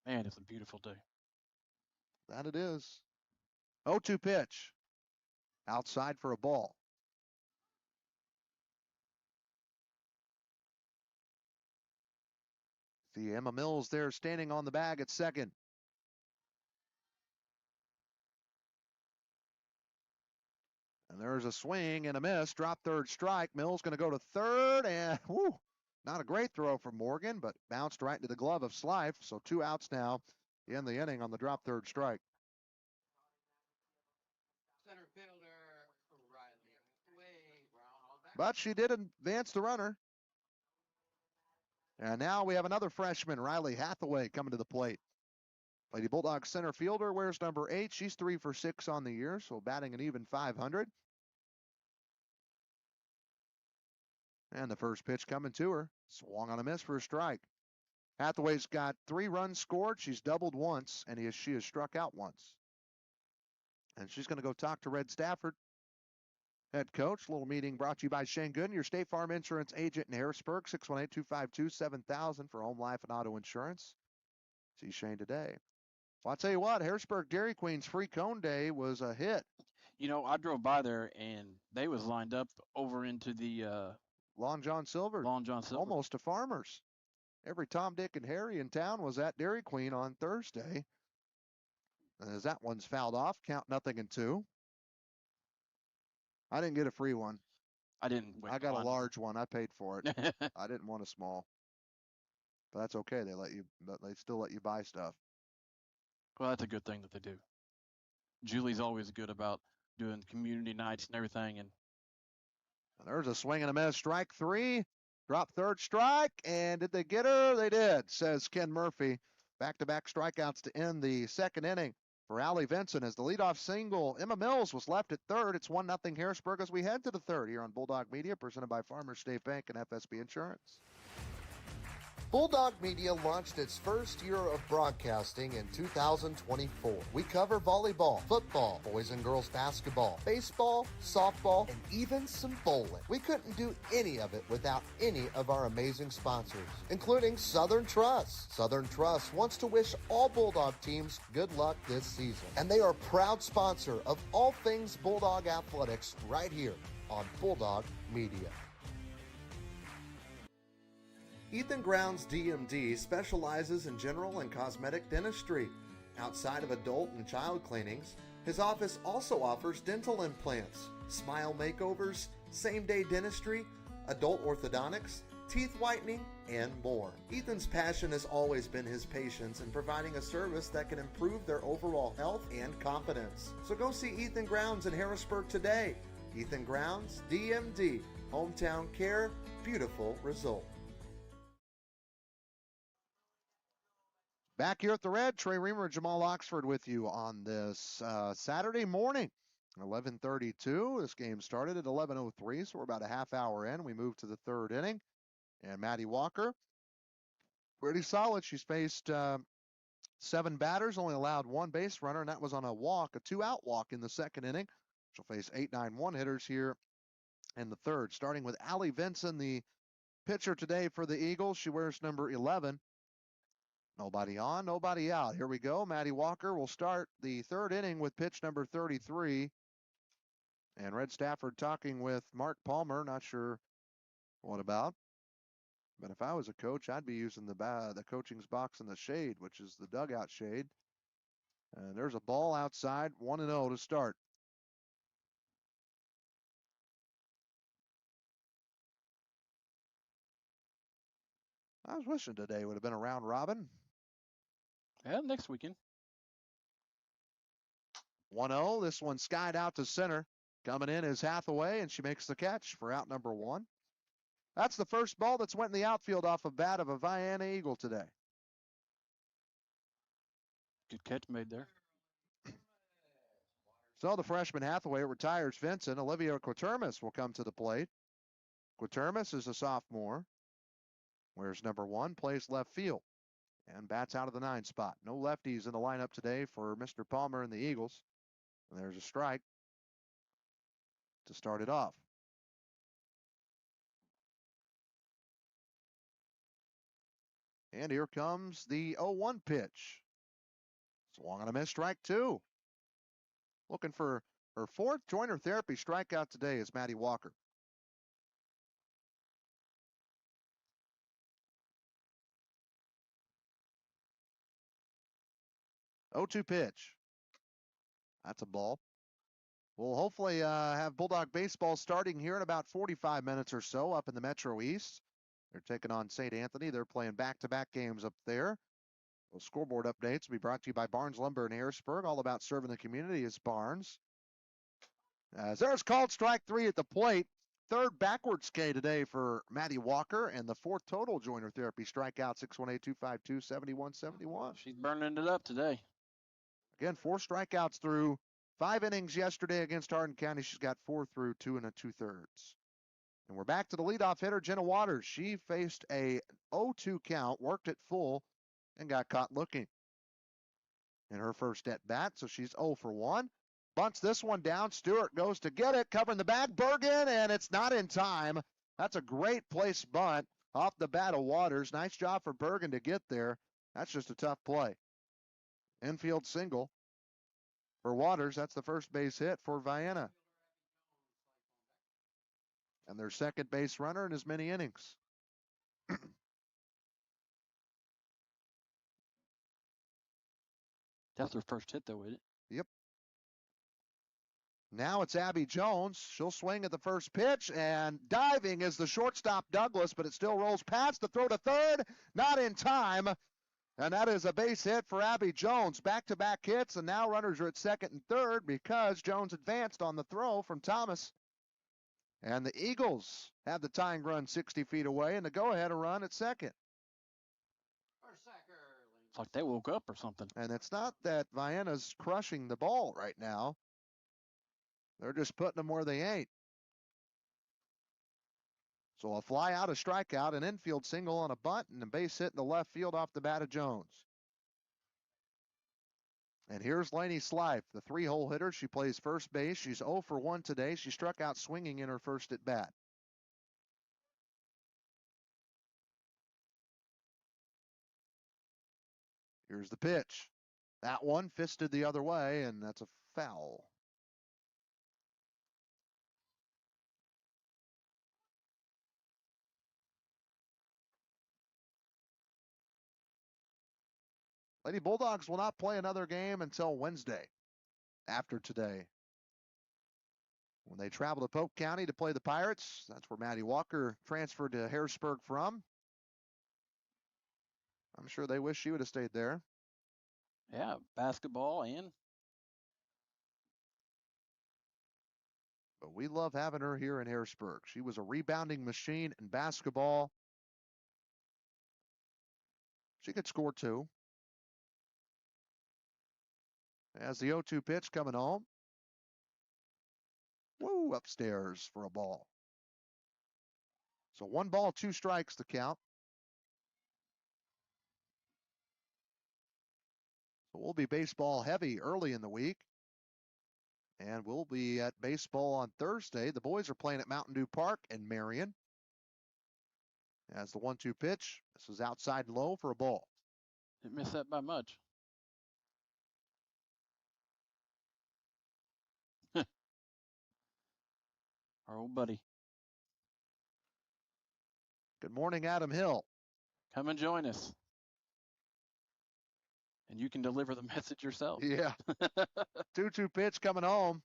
Man, it's a beautiful day. That it is. 0-2 pitch. Outside for a ball. See Emma Mills there standing on the bag at second. And there's a swing and a miss. Drop third strike. Mills going to go to third, and whoo, not a great throw from Morgan, but bounced right into the glove of Slife. So 2 outs now in the inning on the drop third strike. But she did advance the runner. And now we have another freshman, Riley Hathaway, coming to the plate. Lady Bulldogs center fielder wears number 8. She's 3 for 6 on the year, so batting an even .500. And the first pitch coming to her. Swung on a miss for a strike. Hathaway's got 3 runs scored. She's doubled once, and she has struck out once. And she's going to go talk to Red Stafford, head coach. A little meeting brought to you by Shane Gooden, your State Farm Insurance agent in Harrisburg. 618-252-7000 for home, life, and auto insurance. See Shane today. Well, I'll tell you what, Harrisburg Dairy Queen's free cone day was a hit. You know, I drove by there, and they was lined up over into the Long John Silver. Almost to Farmers. Every Tom, Dick, and Harry in town was at Dairy Queen on Thursday. As that one's fouled off, count 0-2. I didn't get a free one. I didn't. I got a large one. I paid for it. I didn't want a small. But that's okay. They still let you buy stuff. Well, that's a good thing that they do. Julie's always good about doing community nights and everything. And there's a swing and a miss. Strike 3. Drop third strike. And did they get her? They did, says Ken Murphy. Back-to-back strikeouts to end the second inning for Allie Vinson as the leadoff single. Emma Mills was left at third. It's 1-0 Harrisburg as we head to the third here on Bulldog Media, presented by Farmers State Bank and FSB Insurance. Bulldog Media launched its first year of broadcasting in 2024. We cover volleyball, football, boys and girls basketball, baseball, softball, and even some bowling. We couldn't do any of it without any of our amazing sponsors, including Southern Trust. Southern Trust wants to wish all Bulldog teams good luck this season, and they are a proud sponsor of all things Bulldog athletics right here on Bulldog Media. Ethan Grounds DMD specializes in general and cosmetic dentistry. Outside of adult and child cleanings, his office also offers dental implants, smile makeovers, same-day dentistry, adult orthodontics, teeth whitening, and more. Ethan's passion has always been his patients in providing a service that can improve their overall health and confidence. So go see Ethan Grounds in Harrisburg today. Ethan Grounds DMD, hometown care, beautiful result. Back here at the Red, Trey Reamer, Jamal Oxford with you on this Saturday morning, 11:32. This game started at 11:03, so we're about a half hour in. We move to the third inning, and Maddie Walker, pretty solid. She's faced 7 batters, only allowed 1 base runner, and that was on a walk, a 2-out walk in the second inning. She'll face 8, 9, 1 hitters here in the third, starting with Allie Vinson, the pitcher today for the Eagles. She wears number 11. Nobody on, nobody out. Here we go. Maddie Walker will start the third inning with pitch number 33. And Red Stafford talking with Mark Palmer. Not sure what about. But if I was a coach, I'd be using the coaching's box in the shade, which is the dugout shade. And there's a ball outside, 1-0 to start. I was wishing today would have been a round robin. Yeah, next weekend. 1-0. This one skied out to center. Coming in is Hathaway, and she makes the catch for out number 1. That's the first ball that's went in the outfield off a bat of a Vienna Eagle today. Good catch made there. So the freshman Hathaway retires Vincent. Olivia Quatermas will come to the plate. Quatermas is a sophomore. Where's number 1? Plays left field and bats out of the 9 spot. No lefties in the lineup today for Mr. Palmer and the Eagles. And there's a strike to start it off. And here comes the 0-1 pitch. Swung on a miss, strike 2. Looking for her 4th joiner therapy strikeout today is Maddie Walker. 0-2 pitch. That's a ball. We'll hopefully have Bulldog baseball starting here in about 45 minutes or so up in the Metro East. They're taking on St. Anthony. They're playing back-to-back games up there. Those scoreboard updates will be brought to you by Barnes Lumber in Harrisburg. All about serving the community is Barnes. As there's called strike 3 at the plate. 3rd backwards K today for Maddie Walker, and the 4th total joiner therapy strikeout, 618-252-7171. She's burning it up today. Again, 4 strikeouts through 5 innings yesterday against Hardin County. She's got 4 through 2 2/3. And we're back to the leadoff hitter, Jenna Waters. She faced a 0-2 count, worked it full, and got caught looking in her first at bat. So she's 0 for 1. Bunts this one down. Stewart goes to get it, covering the bag. Bergen, and it's not in time. That's a great place bunt off the bat of Waters. Nice job for Bergen to get there. That's just a tough play. Infield single for Waters. That's the first base hit for Vienna. And their second base runner in as many innings. That's her first hit, though, isn't it? Yep. Now it's Abby Jones. She'll swing at the first pitch, and diving is the shortstop Douglas, but it still rolls past the throw to third. Not in time. And that is a base hit for Abby Jones. Back-to-back hits, and now runners are at second and third because Jones advanced on the throw from Thomas. And the Eagles have the tying run 60 feet away and the go-ahead run at second. It's like they woke up or something. And it's not that Vienna's crushing the ball right now. They're just putting them where they ain't. So a fly out, a strikeout, an infield single on a bunt, and a base hit in the left field off the bat of Jones. And here's Lainey Slife, the 3-hole hitter. She plays first base. She's 0 for 1 today. She struck out swinging in her first at bat. Here's the pitch. That one fisted the other way, and that's a foul. Lady Bulldogs will not play another game until Wednesday after today, when they travel to Polk County to play the Pirates. That's where Maddie Walker transferred to Harrisburg from. I'm sure they wish she would have stayed there. Yeah, basketball and. But we love having her here in Harrisburg. She was a rebounding machine in basketball. She could score too. As the 0-2 pitch coming home. Woo, upstairs for a ball. So 1 ball, 2 strikes to count. So we'll be baseball heavy early in the week. And we'll be at baseball on Thursday. The boys are playing at Mountain Dew Park in Marion. As the 1-2 pitch, this is outside low for a ball. Didn't miss that by much. Our old buddy. Good morning, Adam Hill. Come and join us. And you can deliver the message yourself. Yeah. 2-2 pitch coming home.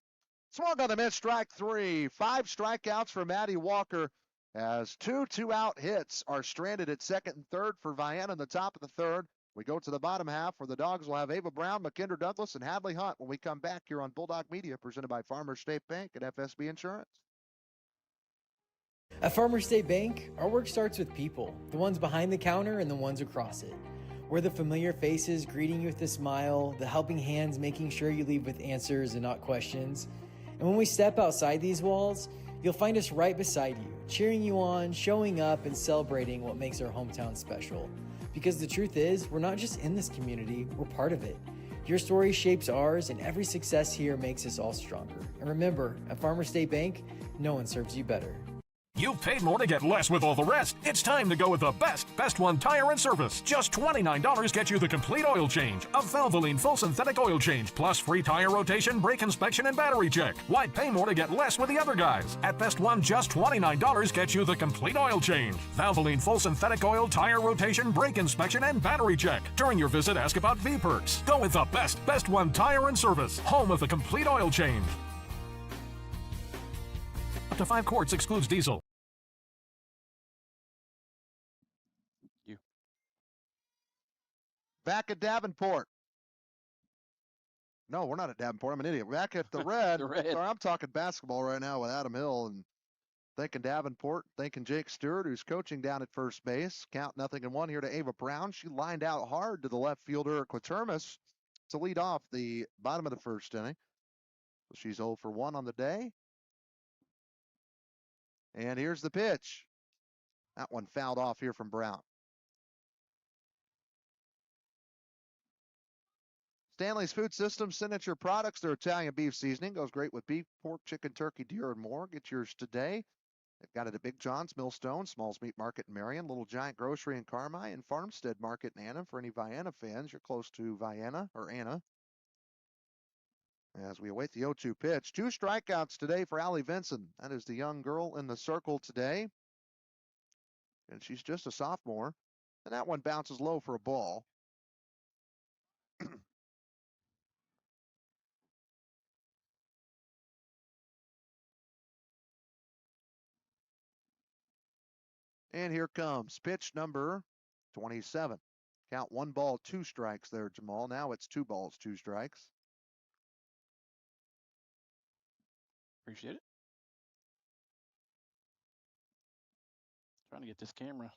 Swung on the miss, strike 3. 5 strikeouts for Maddie Walker as 2 2-out hits are stranded at second and third for Vienna in the top of the third. We go to the bottom half where the Dogs will have Ava Brown, McKinder Douglas, and Hadley Hunt when we come back here on Bulldog Media, presented by Farmers State Bank and FSB Insurance. At Farmers State Bank, our work starts with people, the ones behind the counter and the ones across it. We're the familiar faces greeting you with a smile, the helping hands making sure you leave with answers and not questions. And when we step outside these walls, you'll find us right beside you, cheering you on, showing up, and celebrating what makes our hometown special. Because the truth is, we're not just in this community, we're part of it. Your story shapes ours, and every success here makes us all stronger. And remember, at Farmer State Bank, no one serves you better. You've paid more to get less with all the rest. It's time to go with the best one tire and service. Just $29 gets you the complete oil change, a Valvoline full synthetic oil change, plus free tire rotation, brake inspection, and battery check. Why pay more to get less with the other guys? At Best One, just $29 gets you the complete oil change. Valvoline full synthetic oil, tire rotation, brake inspection, and battery check. During your visit, ask about V-Perks. Go with the best one tire and service, home of the complete oil change. Up to 5 quarts excludes diesel. Back at Davenport. No, we're not at Davenport. I'm an idiot. We're back at the Red. The Red. Sorry, I'm talking basketball right now with Adam Hill and thinking Davenport, thinking Jake Stewart, who's coaching down at first base. Count 0-1 here to Ava Brown. She lined out hard to the left fielder, Quatermas, to lead off the bottom of the first inning. So she's 0 for 1 on the day. And here's the pitch. That one fouled off here from Brown. Stanley's Food System signature products. Their Italian beef seasoning goes great with beef, pork, chicken, turkey, deer, and more. Get yours today. They've got it at Big John's, Millstone, Smalls Meat Market in Marion, Little Giant Grocery in Carmi, and Farmstead Market in Anna. For any Vienna fans, you're close to Vienna or Anna. As we await the 0-2 pitch. 2 strikeouts today for Allie Vinson. That is the young girl in the circle today. And she's just a sophomore. And that one bounces low for a ball. And here comes pitch number 27. Count 1 ball, 2 strikes there, Jamal. Now it's 2 balls, 2 strikes. Appreciate it. Trying to get this camera.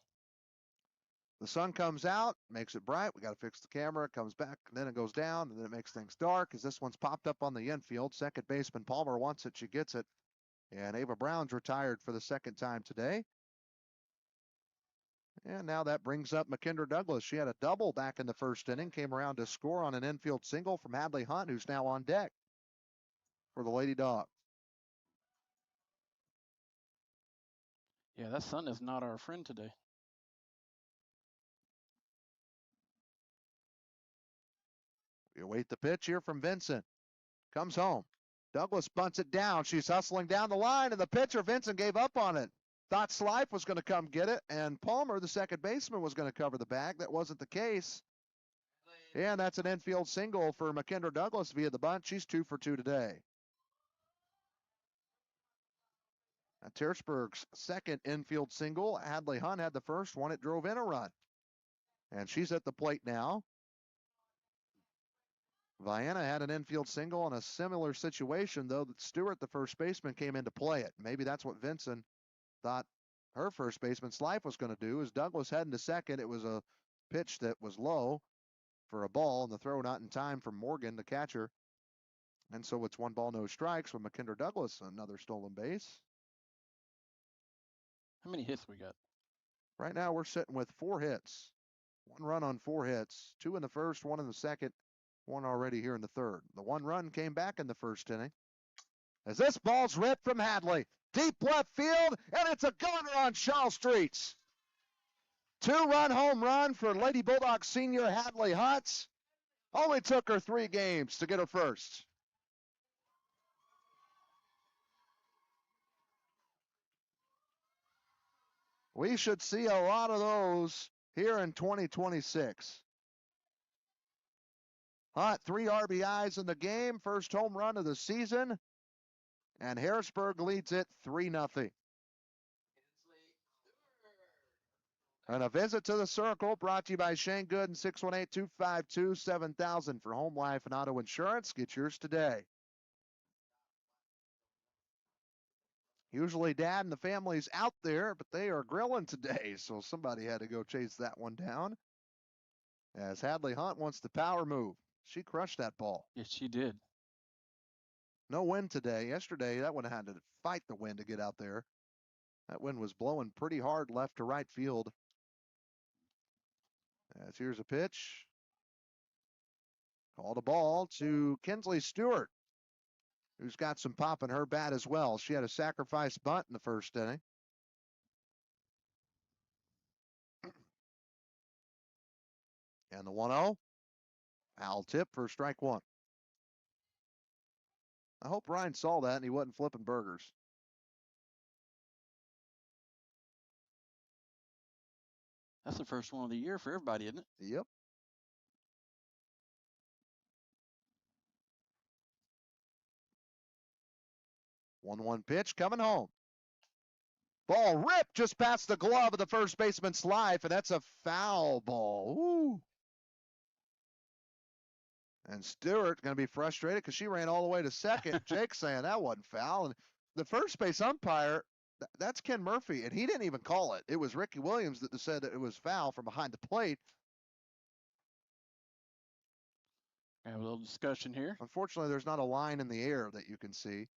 The sun comes out, makes it bright. We got to fix the camera. It comes back, and then it goes down, and then it makes things dark as this one's popped up on the infield. Second baseman Palmer wants it. She gets it. And Ava Brown's retired for the second time today. And now that brings up McKendra Douglas. She had a double back in the first inning, came around to score on an infield single from Hadley Hunt, who's now on deck for the Lady Dogs. Yeah, that sun is not our friend today. We await the pitch here from Vincent. Comes home. Douglas bunts it down. She's hustling down the line, and the pitcher, Vincent, gave up on it. Thought Slife was going to come get it, and Palmer, the second baseman, was going to cover the bag. That wasn't the case. And that's an infield single for McKendra Douglas via the bunt. She's 2 for 2 today. That's Harrisburg's second infield single. Hadley Hunt had the first one. It drove in a run. And she's at the plate now. Vienna had an infield single in a similar situation, though, that Stewart, the first baseman, came in to play it. Maybe that's what Vincent thought her first baseman Slife was going to do. As Douglas heading to second, it was a pitch that was low for a ball, and the throw not in time from Morgan, the catcher. And so it's 1 ball, no strikes with McKendra Douglas, another stolen base. How many hits we got? Right now we're sitting with 4 hits. 1 run on 4 hits. 2 in the first, 1 in the second, 1 already here in the third. The 1 run came back in the first inning. As this ball's ripped from Hadley. Deep left field, and it's a gunner on Shaw Streets. 2-run home run for Lady Bulldog senior Hadley Hunt. Only took her 3 games to get her first. We should see a lot of those here in 2026. Hunt, 3 RBIs in the game, first home run of the season, and Harrisburg leads it 3-0. And a visit to the circle brought to you by Shane Gooden, 618-252-7000 for home life and auto insurance. Get yours today. Usually Dad and the family's out there, but they are grilling today, so somebody had to go chase that one down. As Hadley Hunt wants the power move. She crushed that ball. Yes, she did. No wind today. Yesterday, that one had to fight the wind to get out there. That wind was blowing pretty hard left to right field. As here's a pitch. Called a ball to Kinsley Stewart, who's got some pop in her bat as well. She had a sacrifice bunt in the first inning. And the 1-0. Foul tip for strike one. I hope Ryan saw that and he wasn't flipping burgers. That's the first one of the year for everybody, isn't it? Yep. One pitch coming home. Ball ripped just past the glove of the first baseman's life, and that's a foul ball. Ooh. And Stewart going to be frustrated because she ran all the way to second. Jake saying that wasn't foul. And the first base umpire, that's Ken Murphy, and he didn't even call it. It was Ricky Williams that said that it was foul from behind the plate. Have a little discussion here. Unfortunately, there's not a line in the air that you can see.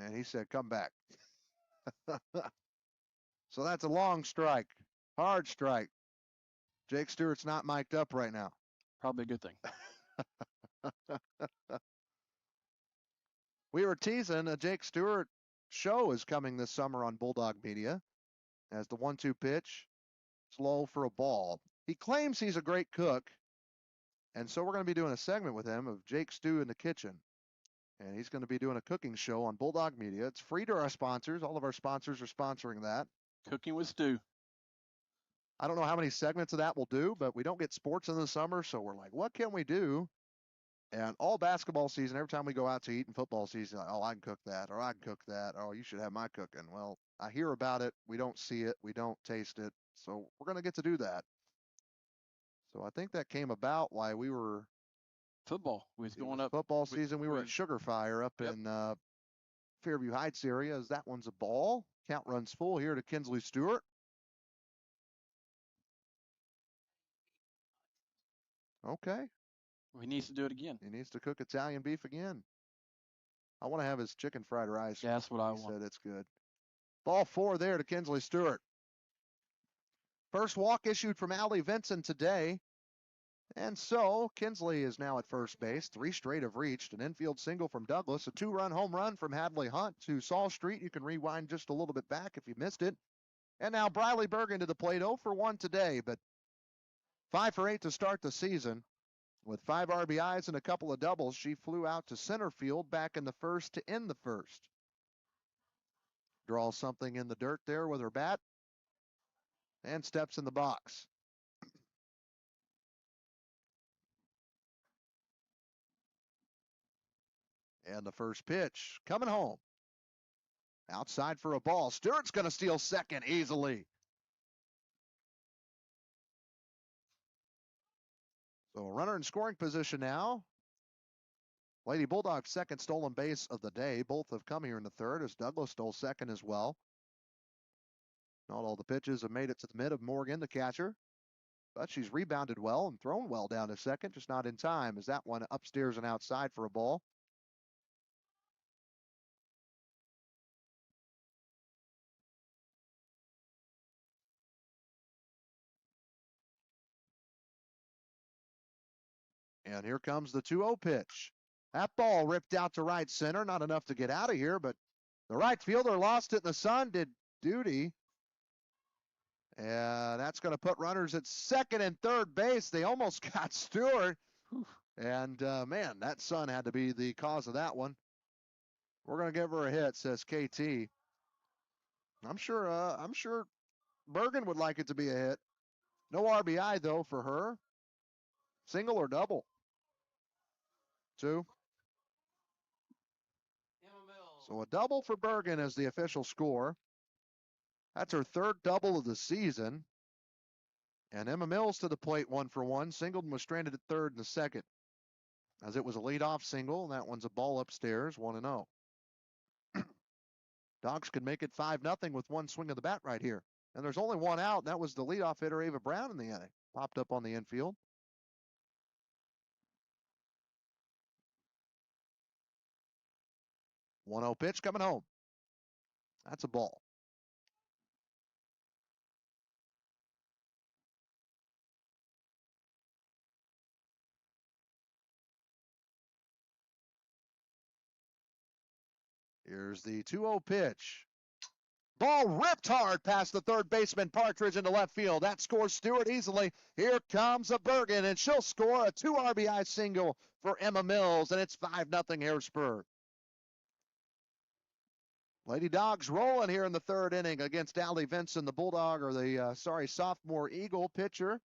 And he said, come back. So that's a long strike, hard strike. Jake Stewart's not mic'd up right now. Probably a good thing. We were teasing a Jake Stewart show is coming this summer on Bulldog Media as the 1-2 pitch. It's low for a ball. He claims he's a great cook, and so we're going to be doing a segment with him of Jake Stew in the kitchen. And he's going to be doing a cooking show on Bulldog Media. It's free to our sponsors. All of our sponsors are sponsoring that. Cooking with Stew. I don't know how many segments of that we'll do, but we don't get sports in the summer, so we're like, what can we do? And all basketball season, every time we go out to eat in football season, like, oh, I can cook that, or I can cook that. Oh, you should have my cooking. Well, I hear about it. We don't see it. We don't taste it. So we're going to get to do that. So I think that came about why we were football. We was going up football season. We were at Sugar Fire up in Fairview Heights area. As that one's a ball. Count runs full here to Kinsley Stewart. Okay. He needs to do it again. He needs to cook Italian beef again. I want to have his chicken fried rice. Yeah, that's what I want. He said it's good. Ball 4 there to Kinsley Stewart. First walk issued from Allie Vinson today. And so Kinsley is now at first base. 3 straight have reached. An infield single from Douglas. A 2-run home run from Hadley Hunt to Saul Street. You can rewind just a little bit back if you missed it. And now Briley Bergen to the plate. 0 for 1 today, but 5 for 8 to start the season. With 5 RBIs and a couple of doubles, she flew out to center field back in the first to end the first. Draws something in the dirt there with her bat and steps in the box. And the first pitch coming home. Outside for a ball. Stewart's going to steal second easily. So a runner in scoring position now. Lady Bulldog's second stolen base of the day. Both have come here in the third as Douglas stole second as well. Not all the pitches have made it to the mid of Morgan, the catcher. But she's rebounded well and thrown well down to second, just not in time as that one upstairs and outside for a ball. And here comes the 2-0 pitch. That ball ripped out to right center. Not enough to get out of here, but the right fielder lost it in the sun, did duty. And that's going to put runners at second and third base. They almost got Stewart. And, man, that sun had to be the cause of that one. We're going to give her a hit, says KT. I'm sure Bergen would like it to be a hit. No RBI, though, for her. Single or double? 2. So a double for Bergen as the official score. That's her third double of the season. And Emma Mills to the plate 1 for 1. Singleton was stranded at third in the second. As it was a leadoff single, and that one's a ball upstairs, 1-0. Dogs could make it 5-0 with one swing of the bat right here. And there's only one out, and that was the leadoff hitter, Ava Brown, in the inning. Popped up on the infield. 1-0 pitch coming home. That's a ball. Here's the 2-0 pitch. Ball ripped hard past the third baseman Partridge into left field. That scores Stewart easily. Here comes a Bergen, and she'll score a 2 RBI single for Emma Mills, and it's 5-0 Harrisburg. Lady Dogs rolling here in the third inning against Allie Vinson, the Bulldog, or the sophomore Eagle pitcher.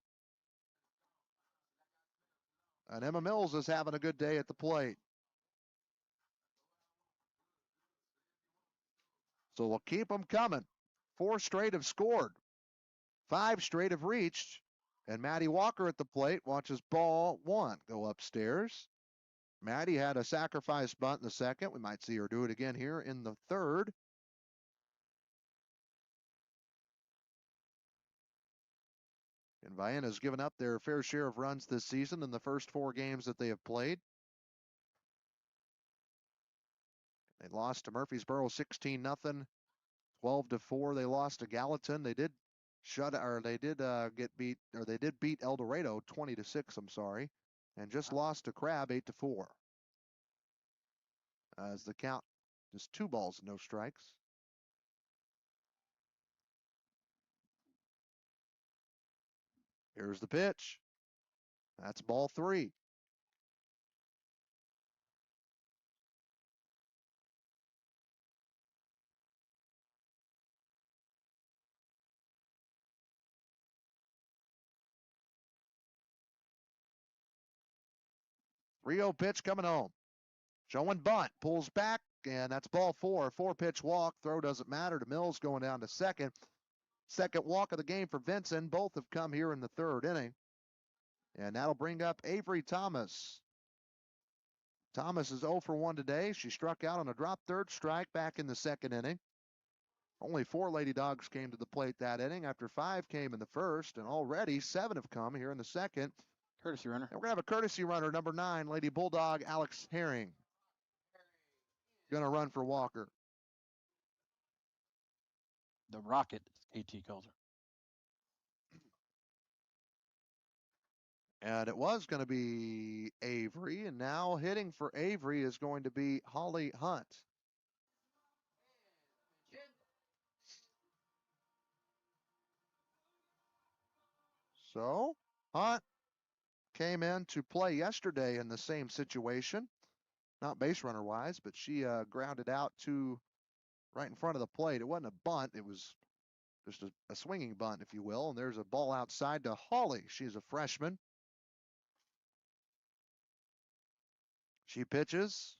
And Emma Mills is having a good day at the plate. So we'll keep them coming. 4 straight have scored. 5 straight have reached. And Maddie Walker at the plate watches ball 1 go upstairs. Maddie had a sacrifice bunt in the second. We might see her do it again here in the third. And Vienna's given up their fair share of runs this season in the first 4 games that they have played. They lost to Murfreesboro 16-0. 12-4 they lost to Gallatin. They did beat El Dorado 20-6, I'm sorry, and just lost to Crab 8-4. As the count just 2 balls, no strikes. Here's the pitch. That's ball 3. Rio pitch coming home. Showing bunt, pulls back, and that's ball 4. 4-pitch walk. Throw doesn't matter to Mills going down to second. Second walk of the game for Vinson. Both have come here in the third inning. And that'll bring up Avery Thomas. Thomas is 0 for 1 today. She struck out on a drop third strike back in the second inning. Only 4 Lady Dogs came to the plate that inning after 5 came in the first, and already 7 have come here in the second. Courtesy runner. And we're going to have a courtesy runner, number 9, Lady Bulldog, Alex Herring. Going to run for Walker. The Rocket, AT calls her. And it was going to be Avery, and now hitting for Avery is going to be Holly Hunt. So, Hunt came in to play yesterday in the same situation. Not base runner wise, but she grounded out to right in front of the plate. It wasn't a bunt. It was just a swinging bunt, if you will. And there's a ball outside to Holly. She's a freshman. She pitches.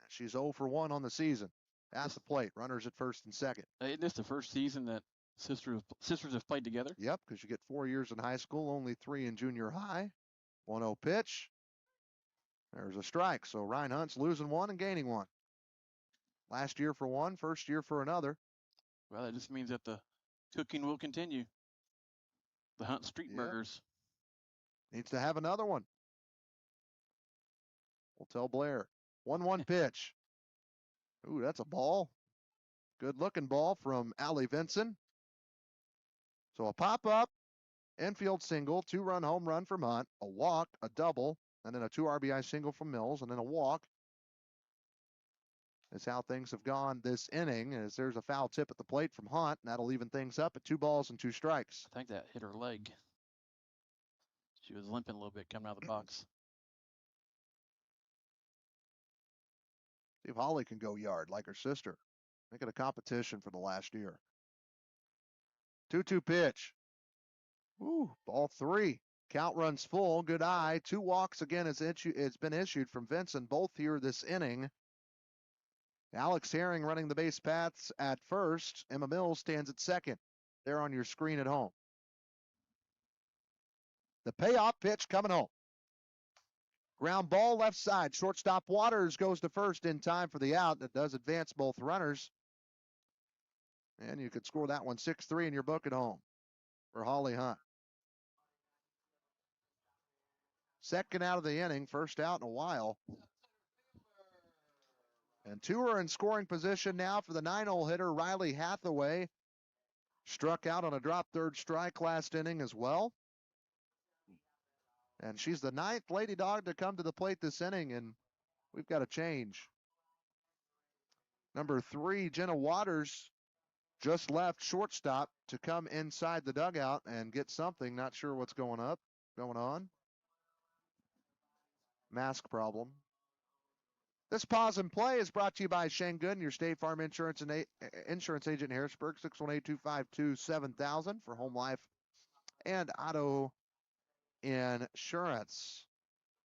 She's 0 for 1 on the season. At the plate. Runners at first and second. Isn't this the first season that sisters have played together? Yep, because you get 4 years in high school, only 3 in junior high. 1-0 pitch. There's a strike. So Ryan Hunt's losing 1 and gaining 1. Last year for 1, first year for another. Well, that just means that the cooking will continue. The Hunt Street Burgers. Needs to have another one. We'll tell Blair. 1-1 pitch. Ooh, that's a ball. Good looking ball from Allie Vinson. So a pop-up, infield single, 2-run home run from Hunt, a walk, a double, and then a 2 RBI single from Mills, and then a walk. That's how things have gone this inning, as there's a foul tip at the plate from Hunt, and that'll even things up at 2 balls and 2 strikes. I think that hit her leg. She was limping a little bit coming out of the box. See if Holly can go yard like her sister. Make it a competition for the last year. 2-2 pitch. Ooh, ball 3. Count runs full. Good eye. 2 walks again. It's been issued from Vinson, both here this inning. Alex Herring running the base paths at first. Emma Mills stands at second. There on your screen at home. The payoff pitch coming home. Ground ball left side. Shortstop Waters goes to first in time for the out. That does advance both runners. And you could score that one 6-3 in your book at home for Holly Hunt. Second out of the inning, first out in a while. And two are in scoring position now for the 9-hole hitter, Riley Hathaway. Struck out on a drop third strike last inning as well. And she's the 9th Lady Dog to come to the plate this inning, and we've got a change. Number 3, Jenna Waters, just left shortstop to come inside the dugout and get something. Not sure what's going on. Mask problem. This pause and play is brought to you by Shane Gooden, your State Farm Insurance and Insurance agent in Harrisburg, 618-252-7000 for home life and auto insurance.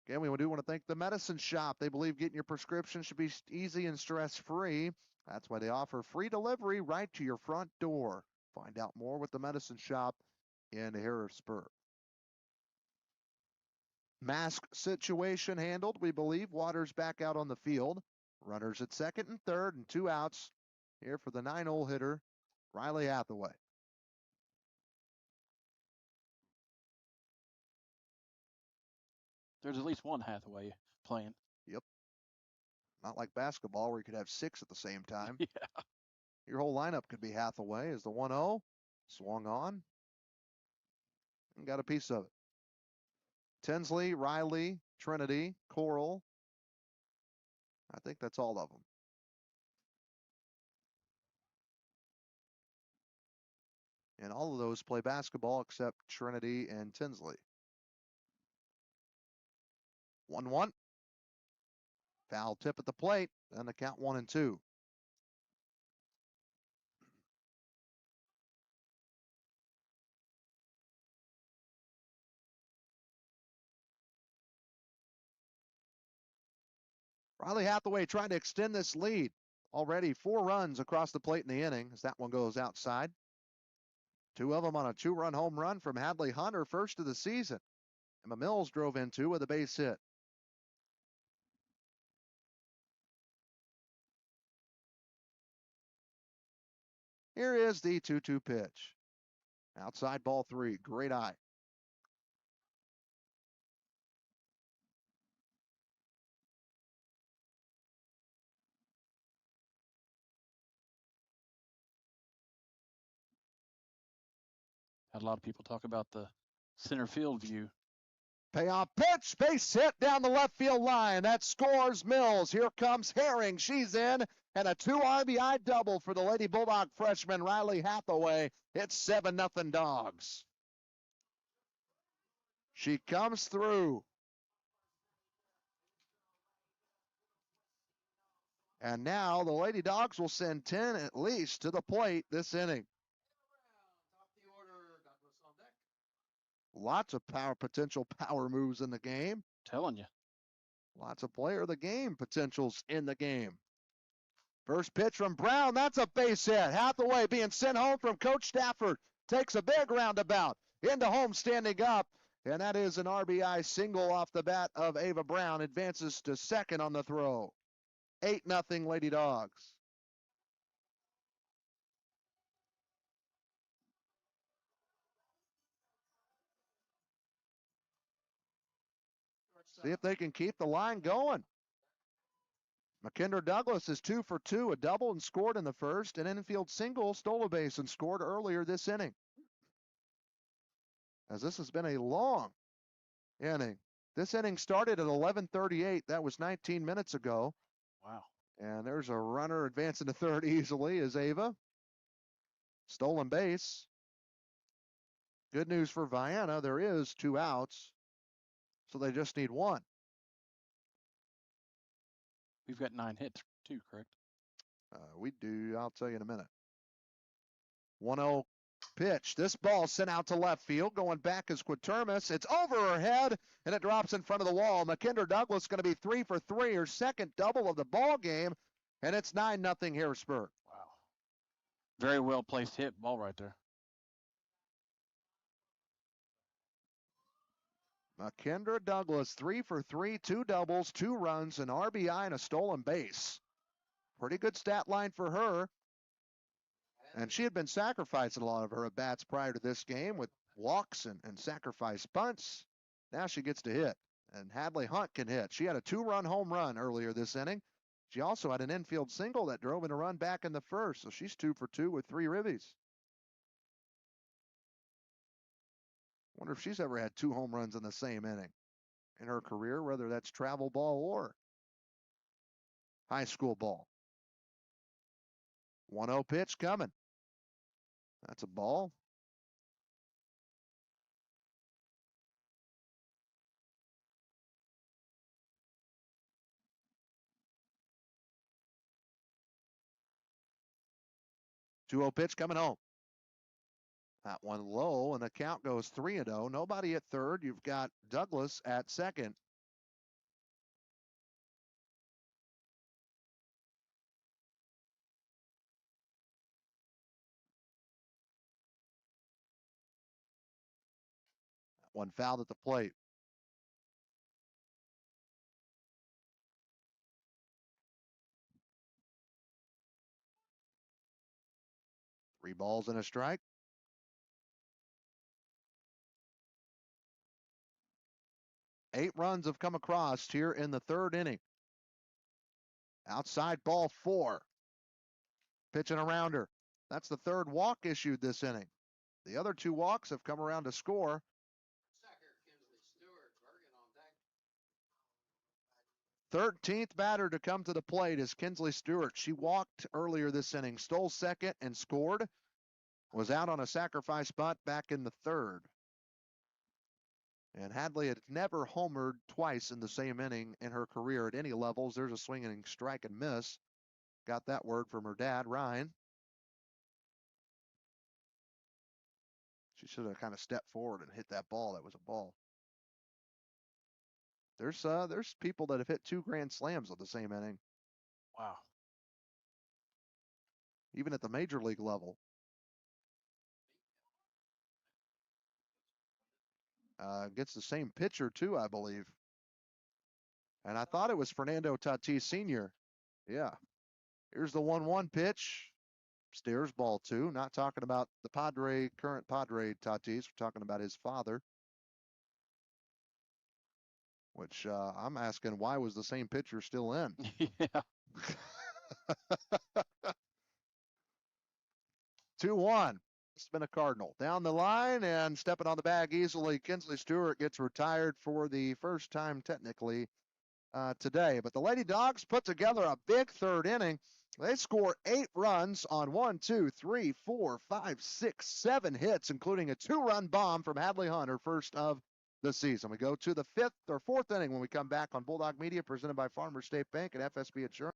Again, we do want to thank the Medicine Shop. They believe getting your prescription should be easy and stress-free. That's why they offer free delivery right to your front door. Find out more with the Medicine Shop in Harrisburg. Mask situation handled, we believe. Waters back out on the field. Runners at second and third and 2 outs here for the 9-hole hitter, Riley Hathaway. There's at least one Hathaway playing. Yep. Not like basketball where you could have 6 at the same time. Yeah. Your whole lineup could be Hathaway as the 1-0 swung on and got a piece of it. Tinsley, Riley, Trinity, Coral. I think that's all of them. And all of those play basketball except Trinity and Tinsley. 1-1. Foul tip at the plate, and the count 1-2. Riley Hathaway trying to extend this lead. Already 4 runs across the plate in the inning as that one goes outside. 2 of them on a 2-run home run from Hadley Hunter, first of the season. Emma Mills drove in 2 with a base hit. Here is the 2-2 pitch. Outside ball 3. Great eye. Had a lot of people talk about the center field view. Payoff pitch, base hit down the left field line. That scores Mills. Here comes Herring. She's in, and a 2 RBI double for the Lady Bulldog freshman Riley Hathaway. It's 7-0 Dogs. She comes through. And now the Lady Dogs will send 10 at least to the plate this inning. Lots of potential power moves in the game. Telling you. Lots of player of the game potentials in the game. First pitch from Brown. That's a base hit. Hathaway being sent home from Coach Stafford. Takes a big roundabout. Into home standing up. And that is an RBI single off the bat of Ava Brown. Advances to second on the throw. 8-0 Lady Dogs. See if they can keep the line going. McKendra Douglas is 2 for 2, a double and scored in the first. An infield single, stole a base and scored earlier this inning. As this has been a long inning. This inning started at 11:38. That was 19 minutes ago. Wow. And there's a runner advancing to third easily as Ava. Stolen base. Good news for Vienna. There is 2 outs. So they just need 1. We've got 9 hits too, correct? We do. I'll tell you in a minute. 1-0 pitch. This ball sent out to left field. Going back is Quatermas. It's over her head, and it drops in front of the wall. McKendra Douglas going to be 3 for 3, her second double of the ball game, and it's 9-0 Harrisburg. Wow. Very well placed hit ball right there. McKendra Douglas, 3 for 3, 2 doubles, 2 runs, an RBI, and a stolen base. Pretty good stat line for her. And she had been sacrificing a lot of her at-bats prior to this game with walks and sacrifice bunts. Now she gets to hit. And Hadley Hunt can hit. She had a 2-run home run earlier this inning. She also had an infield single that drove in a run back in the first, so she's 2 for 2 with 3 ribbies. Wonder if she's ever had 2 home runs in the same inning in her career, whether that's travel ball or high school ball. 1-0 pitch coming. That's a ball. Two-0 pitch coming home. That one low, and the count goes 3-0. Nobody at third. You've got Douglas at second. That one fouled at the plate. Three balls and a strike. Eight runs have come across here in the third inning. Outside ball 4. Pitching around her. That's the third walk issued this inning. The other 2 walks have come around to score. 13th batter to come to the plate is Kinsley Stewart. She walked earlier this inning, stole second and scored. Was out on a sacrifice bunt back in the third. And Hadley had never homered twice in the same inning in her career at any levels. There's a swinging strike and miss. Got that word from her dad, Ryan. She should have kind of stepped forward and hit that ball. That was a ball. There's people that have hit 2 grand slams on the same inning. Wow. Even at the major league level. Gets the same pitcher too, I believe. And I thought it was Fernando Tatis Sr. Yeah. Here's the 1-1 pitch. Stairs ball 2. Not talking about the current Padre Tatis. We're talking about his father. Which I'm asking, why was the same pitcher still in? Yeah. 2-1. It's been a Cardinal. Down the line and stepping on the bag easily. Kinsley Stewart gets retired for the first time technically today. But the Lady Dogs put together a big third inning. They score 8 runs on 1, 2, 3, 4, 5, 6, 7 hits, including a 2-run bomb from Hadley Hunt, her first of the season. We go to the 5th or 4th inning when we come back on Bulldog Media, presented by Farmers State Bank and FSB Insurance.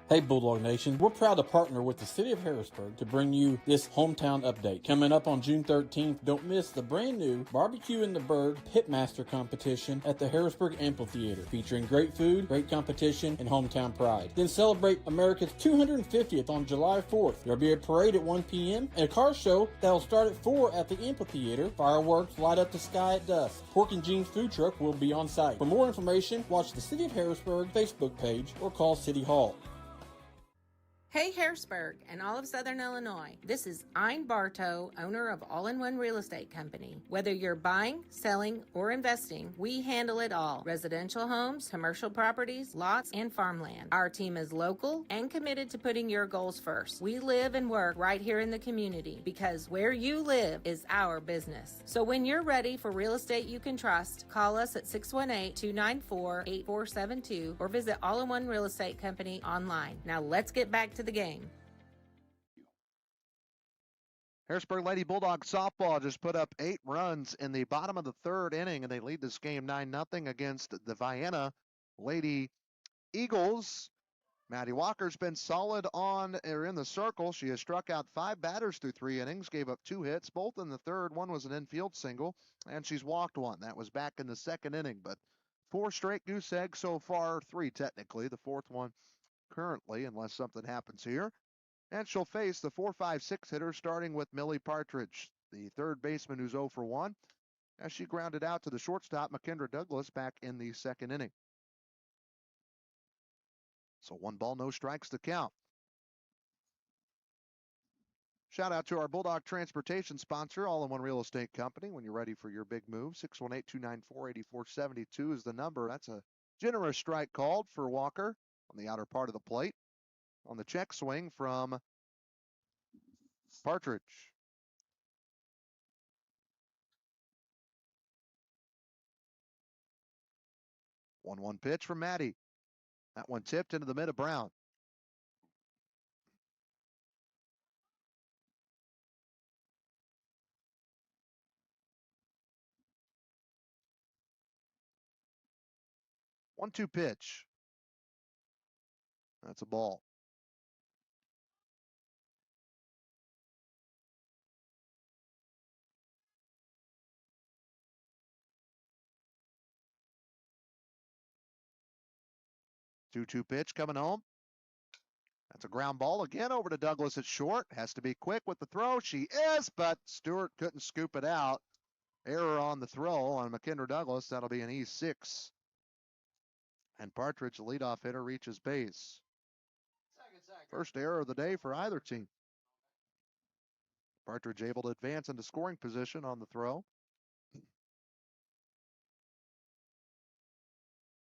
Hey Bulldog Nation, we're proud to partner with the City of Harrisburg to bring you this hometown update. Coming up on June 13th, don't miss the brand new Barbecue in the Bird Pitmaster competition at the Harrisburg Amphitheater, featuring great food, great competition, and hometown pride. Then celebrate America's 250th on July 4th. There'll be a parade at 1 p.m. and a car show that'll start at 4 at the amphitheater. Fireworks light up the sky at dusk. Pork and Jeans food truck will be on site. For more information, watch the City of Harrisburg Facebook page or call City Hall. Hey Harrisburg and all of Southern Illinois, this is Ein Bartow, owner of All-in-One Real Estate Company. Whether you're buying, selling, or investing, we handle it all. Residential homes, commercial properties, lots, and farmland. Our team is local and committed to putting your goals first. We live and work right here in the community because where you live is our business. So when you're ready for real estate you can trust, call us at 618-294-8472 or visit All-in-One Real Estate Company online. Now let's get back to the game. Harrisburg Lady Bulldog softball just put up 8 runs in the bottom of the third inning, and they lead this game 9-0 against the Vienna Lady Eagles. Maddie Walker's been solid in the circle. She has struck out 5 batters through 3 innings, gave up 2 hits, both in the third. One was an infield single, and she's walked 1. That was back in the second inning, but 4 straight goose eggs so far, 3 technically. The 4th one currently, unless something happens here. And she'll face the 4-5-6 hitter, starting with Millie Partridge, the third baseman who's 0 for 1, as she grounded out to the shortstop, McKendra Douglas, back in the second inning. So 1 ball, no strikes to count. Shout out to our Bulldog Transportation sponsor, All-in-One Real Estate Company. When you're ready for your big move, 618-294-8472 is the number. That's a generous strike called for Walker. on the outer part of the plate on the check swing from Partridge. 1-1 pitch from Maddie. That one tipped into the mid of Brown. One-two pitch. That's a ball. Two-two pitch coming home. That's a ground ball again over to Douglas at short. Has to be quick with the throw. She is, but Stewart couldn't scoop it out. Error on the throw on McKendra Douglas. That'll be an E6. And Partridge, the leadoff hitter, reaches base. First error of the day for either team. Partridge able to advance into scoring position on the throw.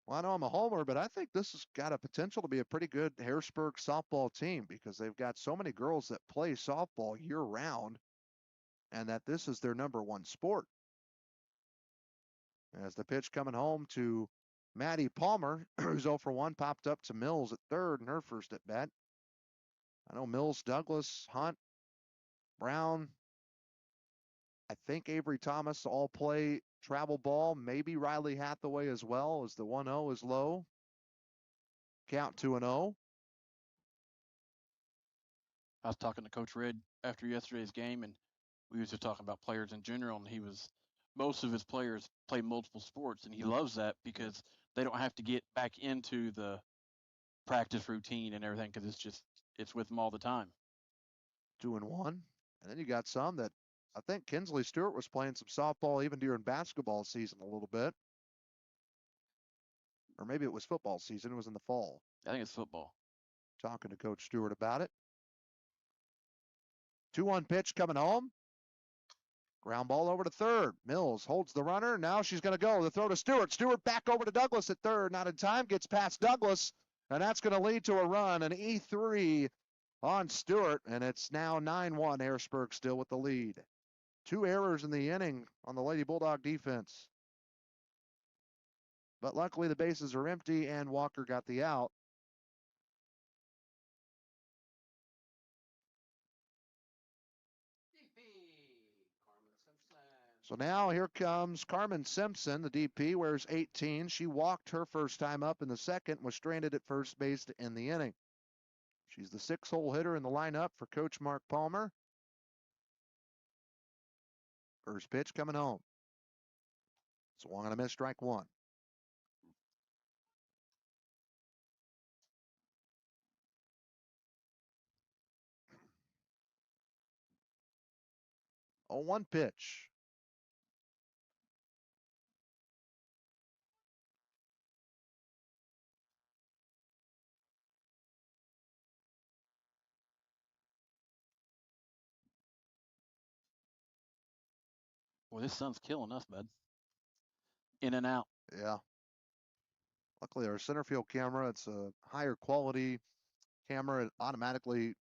Well, I know I'm a homer, but I think this has got a potential to be a pretty good Harrisburg softball team because they've got so many girls that play softball year-round and that this is their number one sport. As the pitch coming home to Maddie Palmer, who's 0 for 1, popped up to Mills at third in her first at bat. I know Mills, Douglas, Hunt, Brown, I think Avery Thomas all play travel ball. Maybe Riley Hathaway as well, as the 1-0 is low. Count 2-0. I was talking to Coach Red after yesterday's game, and we was just talking about players in general, and most of his players play multiple sports, and he loves that because they don't have to get back into the practice routine and everything because it's with them all the time. 2-1. And then you got some that I think Kinsley Stewart was playing some softball even during basketball season a little bit. Or maybe it was football season. It was in the fall. I think it's football. Talking to Coach Stewart about it. 2-1 pitch coming home. Ground ball over to third. Mills holds the runner. Now she's going to go. The throw to Stewart. Stewart back over to Douglas at third. Not in time. Gets past Douglas. And that's going to lead to a run. An E3 on Stewart. And it's now 9-1. Harrisburg still with the lead. 2 errors in the inning on the Lady Bulldog defense. But luckily the bases are empty and Walker got the out. So now here comes Carmen Simpson, the DP, wears 18. She walked her first time up in the second, was stranded at first base to end the inning. She's the 6-hole hitter in the lineup for Coach Mark Palmer. First pitch coming home. Swung on a miss, strike one. A 1 pitch. Well, this sun's killing us, bud. In and out. Yeah. Luckily, our center field camera, it's a higher quality camera. It automatically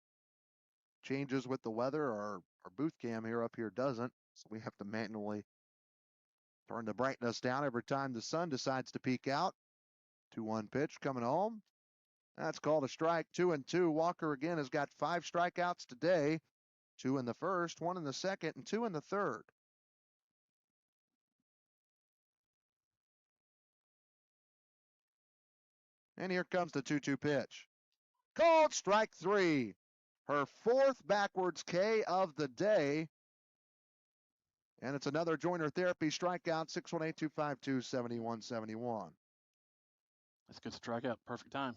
changes with the weather. Our booth cam here up here doesn't. So we have to manually turn the brightness down every time the sun decides to peek out. 2-1 pitch coming home. That's called a strike. 2-2. Walker again has got 5 strikeouts today. 2 in the first, 1 in the second, and 2 in the third. And here comes the 2-2 pitch. Called strike 3. Her 4th backwards K of the day. And it's another Joiner Therapy strikeout, 618-252-7171. That's a good strikeout. Perfect time.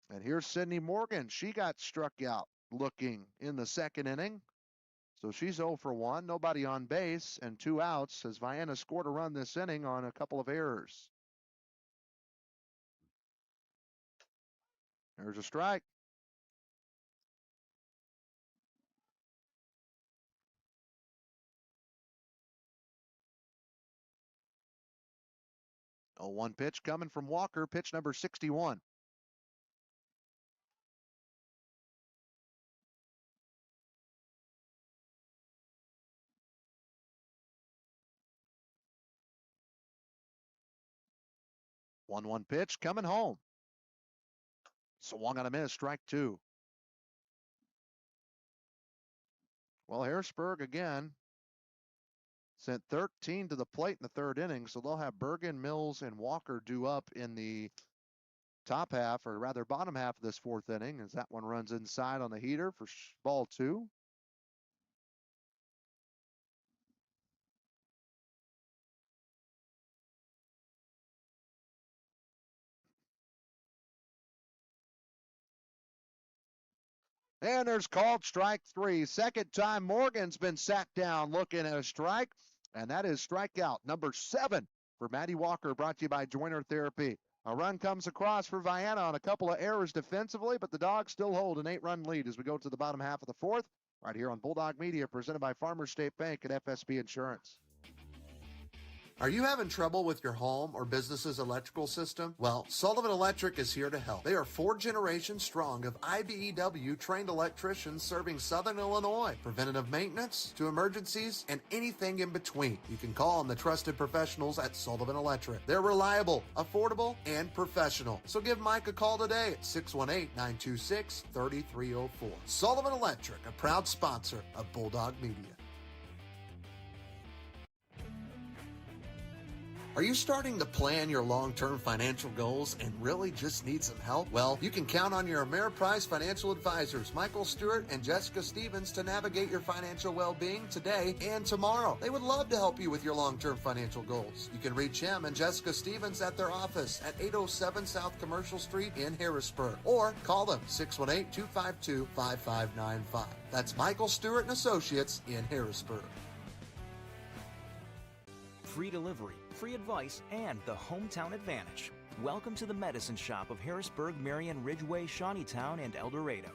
And here's Sydney Morgan. She got struck out looking in the second inning. So she's 0 for 1, nobody on base, and 2 outs as Vienna scored a run this inning on a couple of errors. There's a strike. 0-1 pitch coming from Walker, pitch number 61. One pitch coming home. Swung on a miss, strike 2. Well, Harrisburg again sent 13 to the plate in the third inning, so they'll have Bergen, Mills, and Walker due up in the top half, or rather bottom half of this fourth inning, as that one runs inside on the heater for ball 2. And there's called strike 3. Second time Morgan's been sat down looking at a strike, and that is strikeout number 7 for Matty Walker, brought to you by Joiner Therapy. A run comes across for Vienna on a couple of errors defensively, but the Dogs still hold an 8-run lead as we go to the bottom half of the fourth, right here on Bulldog Media, presented by Farmers State Bank and FSB Insurance. Are you having trouble with your home or business's electrical system? Well, Sullivan Electric is here to help. They are 4 generations strong of IBEW trained electricians serving Southern Illinois. Preventative maintenance to emergencies and anything in between. You can call on the trusted professionals at Sullivan Electric. They're reliable, affordable, and professional. So give Mike a call today at 618-926-3304. Sullivan Electric, a proud sponsor of Bulldog Media. Are you starting to plan your long-term financial goals and really just need some help? Well, you can count on your Ameriprise financial advisors, Michael Stewart and Jessica Stevens, to navigate your financial well-being today and tomorrow. They would love to help you with your long-term financial goals. You can reach him and Jessica Stevens at their office at 807 South Commercial Street in Harrisburg, or call them 618-252-5595. That's Michael Stewart and Associates in Harrisburg. Free delivery, free advice, and the hometown advantage. Welcome to the Medicine Shop of Harrisburg, Marion, Ridgeway, Shawneetown, and El Dorado.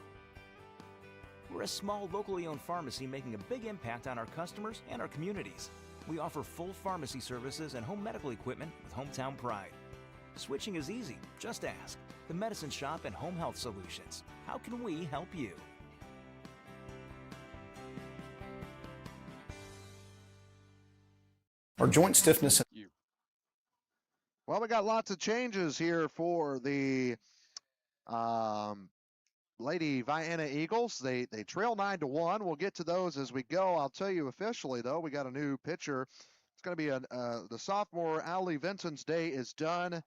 We're a small, locally owned pharmacy making a big impact on our customers and our communities. We offer full pharmacy services and home medical equipment with hometown pride. Switching is easy. Just ask. The Medicine Shop and Home Health Solutions. How can we help you? Or joint stiffness. Well, we got lots of changes here for the Lady Vienna Eagles. They trail 9-1. We'll get to those as we go. I'll tell you officially, though, we got a new pitcher. It's going to be the sophomore Allie Vincent's day is done.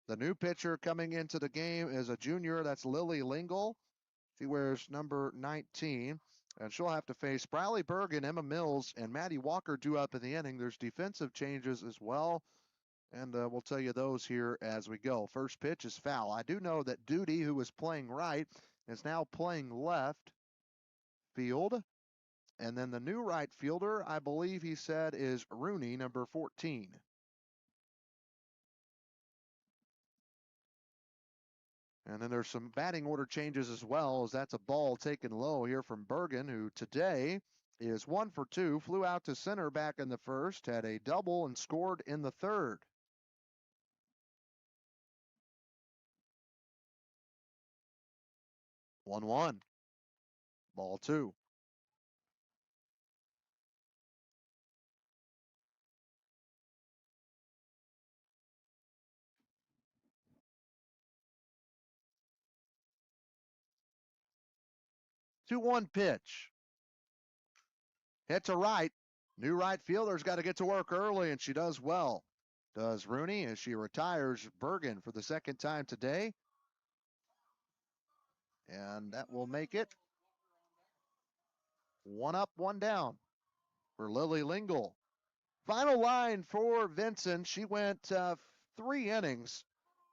The new pitcher coming into the game is a junior. That's Lily Lingle. She wears number 19. And she'll have to face Briley Bergen, Emma Mills, and Maddie Walker due up in the inning. There's defensive changes as well, and we'll tell you those here as we go. First pitch is foul. I do know that Duty, who was playing right, is now playing left field. And then the new right fielder, I believe he said, is Rooney, number 14. And then there's some batting order changes as well, as that's a ball taken low here from Bergen, who today is 1 for 2, flew out to center back in the first, had a double and scored in the third. One. Ball 2. Two-one pitch. Hit to right. New right fielder's got to get to work early, and she does well. Does Rooney as she retires Bergen for the second time today. And that will make it 1 up, 1 down for Lily Lingle. Final line for Vincent. She went 3 innings,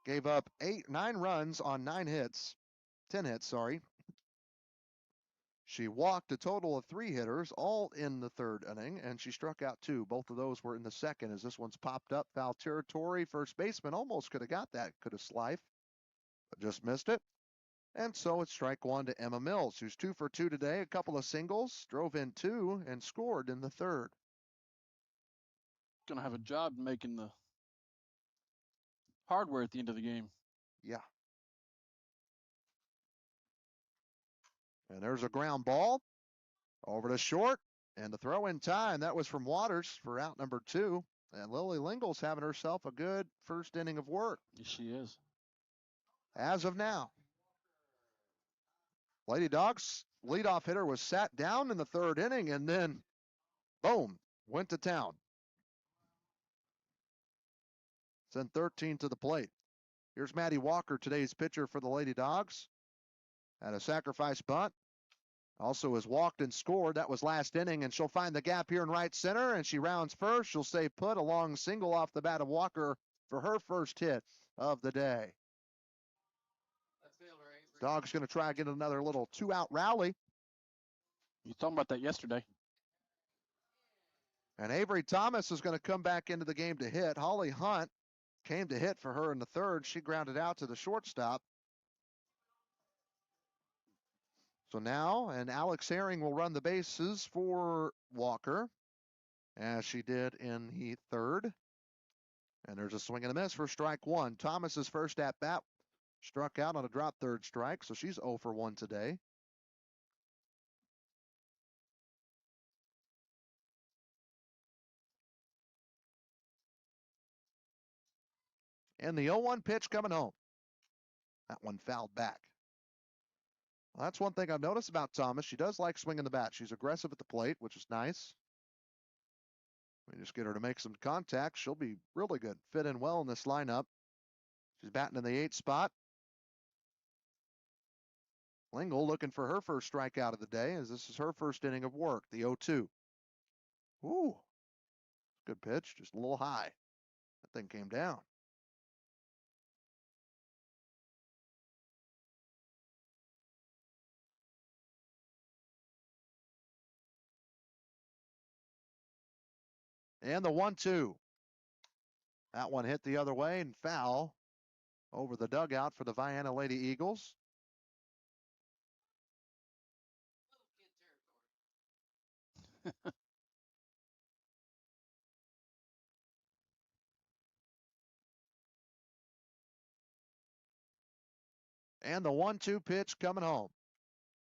gave up 9 runs on 10 hits. She walked a total of 3 hitters, all in the third inning, and she struck out 2. Both of those were in the second, as this one's popped up. Foul territory. First baseman almost could have got that, could have slifed, but just missed it. And so it's strike 1 to Emma Mills, who's 2 for 2 today. A couple of singles, drove in 2, and scored in the third. Going to have a job making the hardware at the end of the game. Yeah. And there's a ground ball over to short, and the throw in time. That was from Waters for out number 2. And Lily Lingle's having herself a good first inning of work. Yes, she is. As of now. Lady Dogs leadoff hitter was sat down in the 3rd inning, and then, boom, went to town. Sent 13 to the plate. Here's Maddie Walker, today's pitcher for the Lady Dogs. Had a sacrifice bunt. Also has walked and scored. That was last inning, and she'll find the gap here in right center, and she rounds first. She'll stay put. A long single off the bat of Walker for her first hit of the day. Dogs going to try and get another little 2-out rally. You talking about that yesterday. And Avery Thomas is going to come back into the game to hit. Holly Hunt came to hit for her in the 3rd. She grounded out to the shortstop. So now, and Alex Herring will run the bases for Walker, as she did in the 3rd. And there's a swing and a miss for strike 1. Thomas's first at bat struck out on a drop 3rd strike, so she's 0 for 1 today. And the 0-1 pitch coming home. That one fouled back. Well, that's one thing I've noticed about Thomas. She does like swinging the bat. She's aggressive at the plate, which is nice. We just get her to make some contact. She'll be really good. Fit in well in this lineup. She's batting in the 8th spot. Lingle looking for her first strikeout of the day, as this is her first inning of work, the 0-2. Ooh, good pitch, just a little high. That thing came down. And the 1-2. That one hit the other way and foul over the dugout for the Vienna Lady Eagles. And the 1-2 pitch coming home.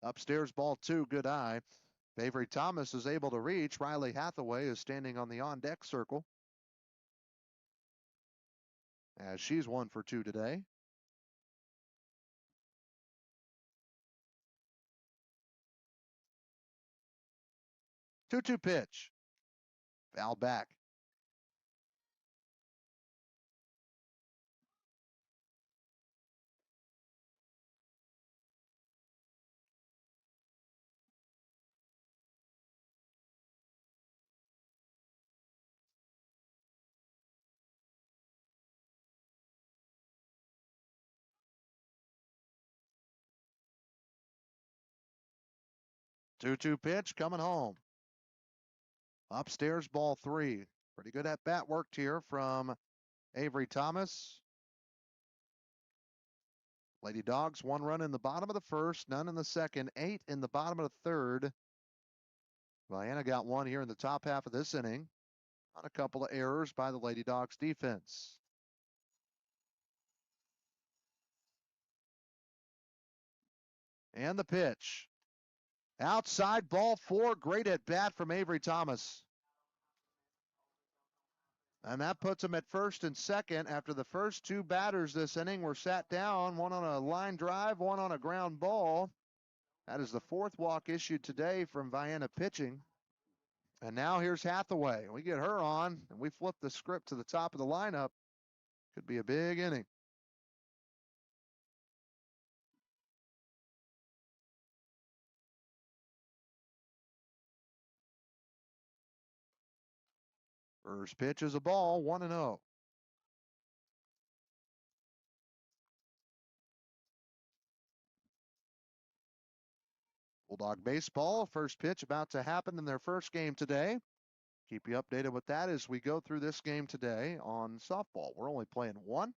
Upstairs ball 2, good eye. Avery Thomas is able to reach. Riley Hathaway is standing on the on-deck circle, as she's 1 for 2 today. Two-two pitch. Foul back. Two-two pitch coming home. Upstairs ball 3. Pretty good at bat worked here from Avery Thomas. Lady Dogs 1 run in the bottom of the 1st, none in the 2nd, 8 in the bottom of the 3rd. Vienna got 1 here in the top half of this inning on a couple of errors by the Lady Dogs defense. And the pitch. Outside ball 4. Great at bat from Avery Thomas. And that puts him at 1st and 2nd after the first 2 batters this inning were sat down, one on a line drive, one on a ground ball. That is the 4th walk issued today from Vienna pitching. And now here's Hathaway. We get her on, and we flip the script to the top of the lineup. Could be a big inning. First pitch is a ball, 1-0. Bulldog baseball, first pitch about to happen in their first game today. Keep you updated with that as we go through this game today on softball. We're only playing 1.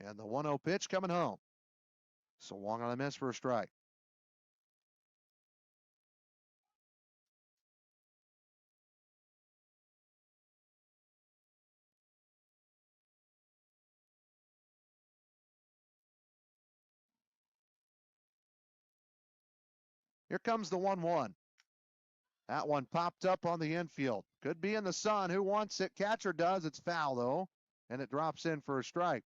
And the 1-0 pitch coming home. Swung on a miss for a strike. Here comes the 1-1. That one popped up on the infield. Could be in the sun. Who wants it? Catcher does. It's foul, though, and it drops in for a strike.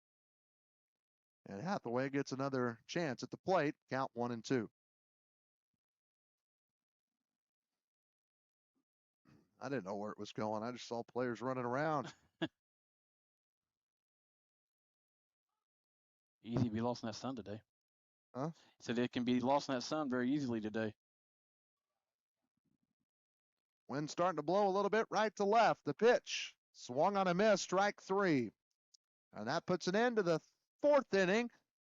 And Hathaway gets another chance at the plate. Count 1-2. I didn't know where it was going. I just saw players running around. Easy to be lost in that sun today. Huh? Said it can be lost in that sun very easily today. Wind starting to blow a little bit right to left. The pitch swung on a miss, strike 3. And that puts an end to the 4th inning.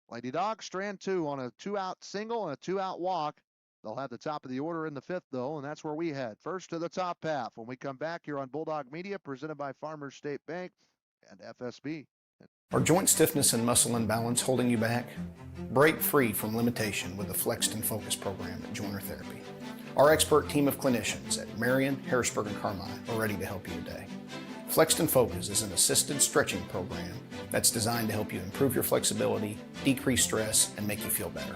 Lady Dogs strand 2 on a 2-out single and a 2-out walk. They'll have the top of the order in the 5th, though, and that's where we head. First to the top half when we come back here on Bulldog Media, presented by Farmers State Bank and FSB. Are joint stiffness and muscle imbalance holding you back? Break free from limitation with the Flexed and Focus program at Joiner Therapy. Our expert team of clinicians at Marion, Harrisburg, and Carmine are ready to help you today. Flexed and Focus is an assisted stretching program that's designed to help you improve your flexibility, decrease stress, and make you feel better.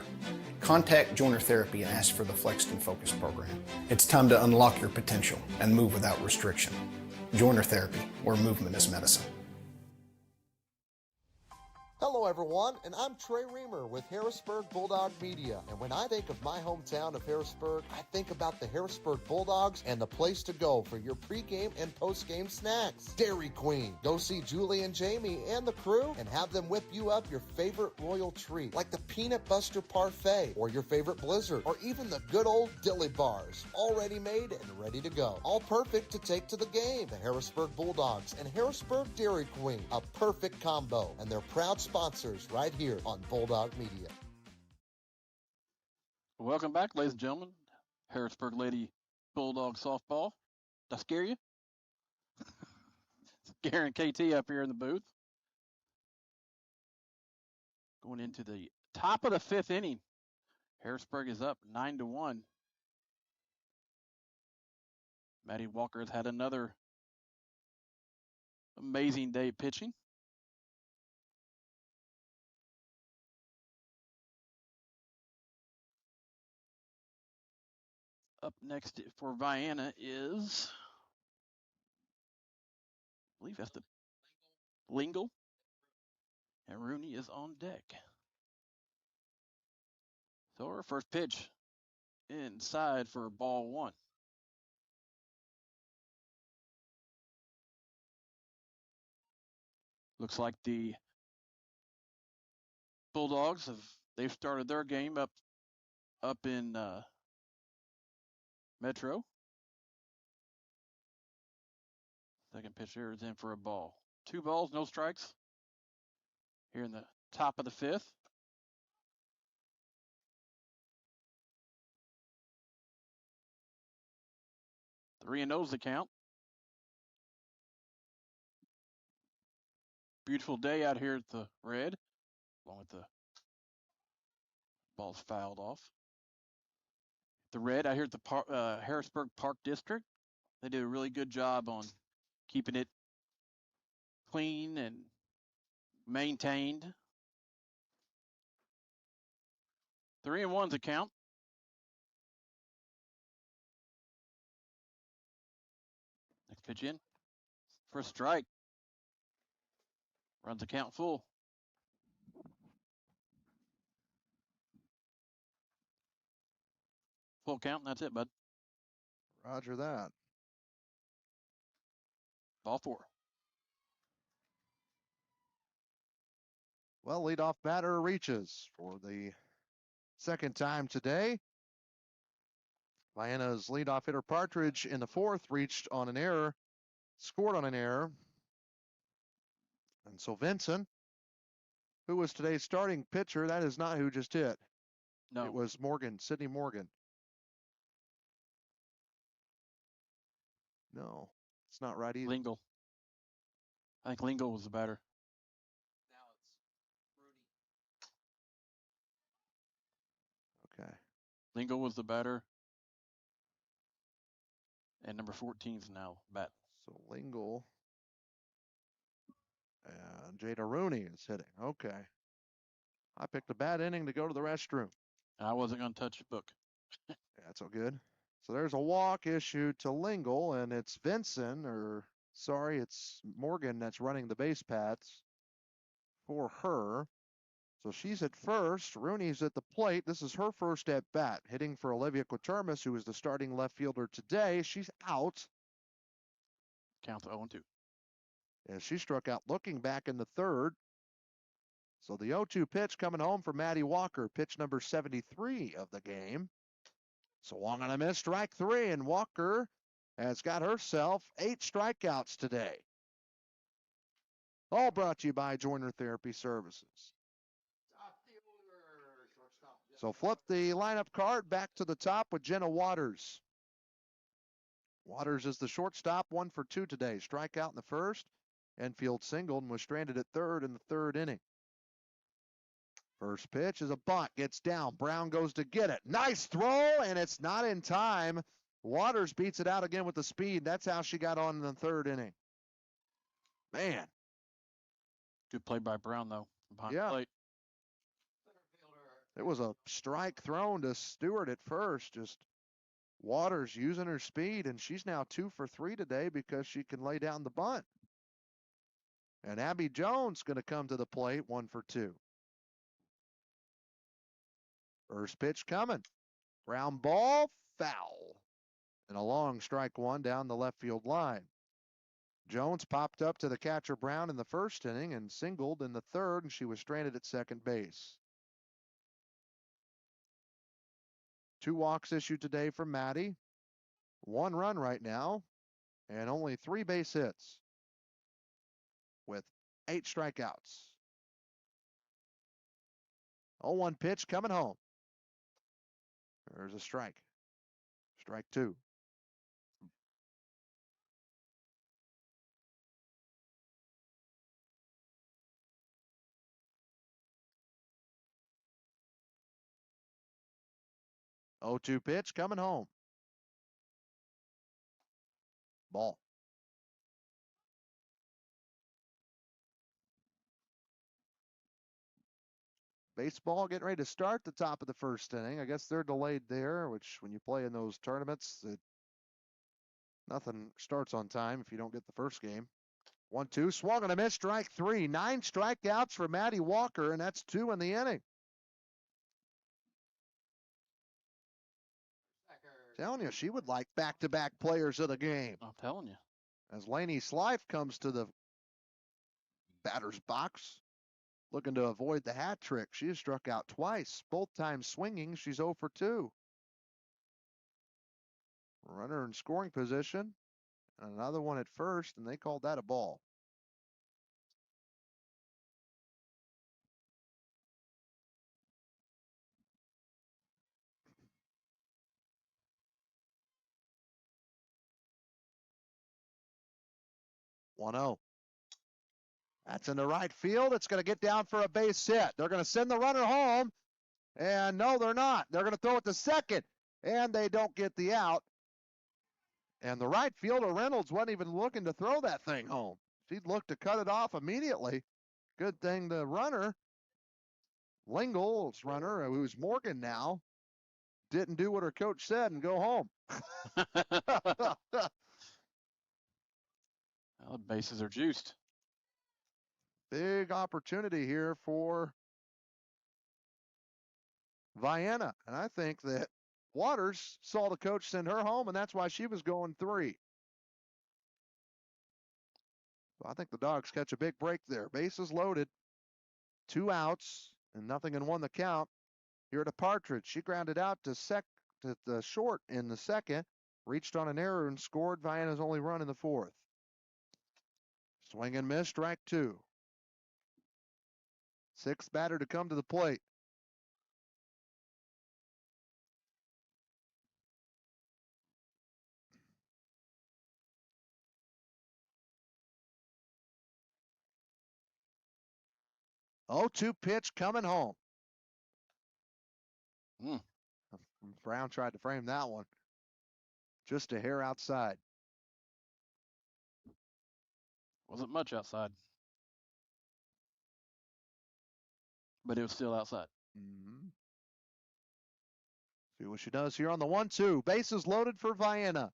Contact Joiner Therapy and ask for the Flexed and Focus program. It's time to unlock your potential and move without restriction. Joiner Therapy, where movement is medicine. Hello everyone, and I'm Trey Reamer with Harrisburg Bulldog Media. And when I think of my hometown of Harrisburg, I think about the Harrisburg Bulldogs and the place to go for your pregame and postgame snacks. Dairy Queen. Go see Julie and Jamie and the crew and have them whip you up your favorite royal treat, like the Peanut Buster Parfait or your favorite Blizzard, or even the good old Dilly Bars, already made and ready to go. All perfect to take to the game. The Harrisburg Bulldogs and Harrisburg Dairy Queen, a perfect combo, and they're proud sponsors right here on Bulldog Media. Welcome back, ladies and gentlemen. Harrisburg Lady Bulldog softball. Did I scare you? Scaring KT up here in the booth. Going into the top of the 5th inning. Harrisburg is up 9-1. Maddie Walker has had another amazing day pitching. Up next for Vienna is, I believe that's the Lingle. And Rooney is on deck. So our first pitch inside for ball 1. Looks like the Bulldogs they've started their game up in Metro. Second pitch here is in for a ball. 2 balls, no strikes. Here in the top of the 5th. Three and O's the count. Beautiful day out here at the Red, along with the ball's fouled off. The Red out here at the Harrisburg Park District, they did a really good job on keeping it clean and maintained. 3-1's the count. Next pitch in for a strike. Runs the count full. Full count, and that's it, bud. Roger that. Ball 4. Well, leadoff batter reaches for the second time today. Vienna's leadoff hitter Partridge in the 4th reached on an error, scored on an error. And so Vincent, who was today's starting pitcher, that is not who just hit. No. It was Morgan, Sidney Morgan. No, it's not right either. Lingle. I think Lingle was the batter. Okay. Lingle was the batter. And number 14 is now bat. So Lingle and Jada Rooney is hitting. Okay. I picked a bad inning to go to the restroom. I wasn't going to touch the book. Yeah. That's all good. So there's a walk issued to Lingle, and it's it's Morgan that's running the base paths for her. So she's at first. Rooney's at the plate. This is her first at bat, hitting for Olivia Quatermas, who is the starting left fielder today. She's out. Count to 0-2. And she struck out looking back in the third. So the 0-2 pitch coming home for Maddie Walker, pitch number 73 of the game. Swung on a miss, strike three, and Walker has got herself 8 strikeouts today. All brought to you by Joiner Therapy Services. So flip the lineup card back to the top with Jenna Waters. Waters is the shortstop, 1 for 2 today. Strikeout in the first. Enfield singled and was stranded at third in the third inning. First pitch is a bunt, gets down. Brown goes to get it. Nice throw, and it's not in time. Waters beats it out again with the speed. That's how she got on in the third inning. Man. Good play by Brown, though. Behind Yeah. the plate. It was a strike thrown to Stewart at first. Just Waters using her speed, and she's now 2 for 3 today because she can lay down the bunt. And Abby Jones going to come to the plate, 1 for 2. First pitch coming. Ground ball, foul. And a long strike one down the left field line. Jones popped up to the catcher Brown in the first inning and singled in the third, and she was stranded at second base. 2 walks issued today for Maddie. 1 run right now, and only 3 base hits with 8 strikeouts. 0-1 pitch coming home. There's a strike. Strike 2. Oh, 2 pitch coming home. Ball. Baseball getting ready to start the top of the first inning. I guess they're delayed there, which when you play in those tournaments, nothing starts on time if you don't get the first game. 1-2, swung on a miss, strike 3. 9 strikeouts for Maddie Walker, and that's 2 in the inning. Telling you, she would like back-to-back players of the game. I'm telling you. As Lainey Slife comes to the batter's box, looking to avoid the hat trick. She has struck out twice, both times swinging. She's 0 for 2. Runner in scoring position. Another one at first, and they called that a ball. One-0. That's in the right field. It's going to get down for a base hit. They're going to send the runner home. And no, they're not. They're going to throw it to second. And they don't get the out. And the right fielder, Reynolds, wasn't even looking to throw that thing home. She'd look to cut it off immediately. Good thing the runner, Lingle's runner, who's Morgan now, didn't do what her coach said and go home. Well, the bases are juiced. Big opportunity here for Vienna. And I think that Waters saw the coach send her home, and that's why she was going 3. So I think the Dogs catch a big break there. Bases loaded, 2 outs, and nothing in 1 the count. Here to Partridge. She grounded out to the short in the second, reached on an error and scored Vienna's only run in the 4th. Swing and miss, strike 2. 6th batter to come to the plate. Oh, 2 pitch coming home. Brown tried to frame that one. Just a hair outside. Wasn't much outside. But it was still outside. Mm-hmm. See what she does here on the 1-2. Bases loaded for Vienna.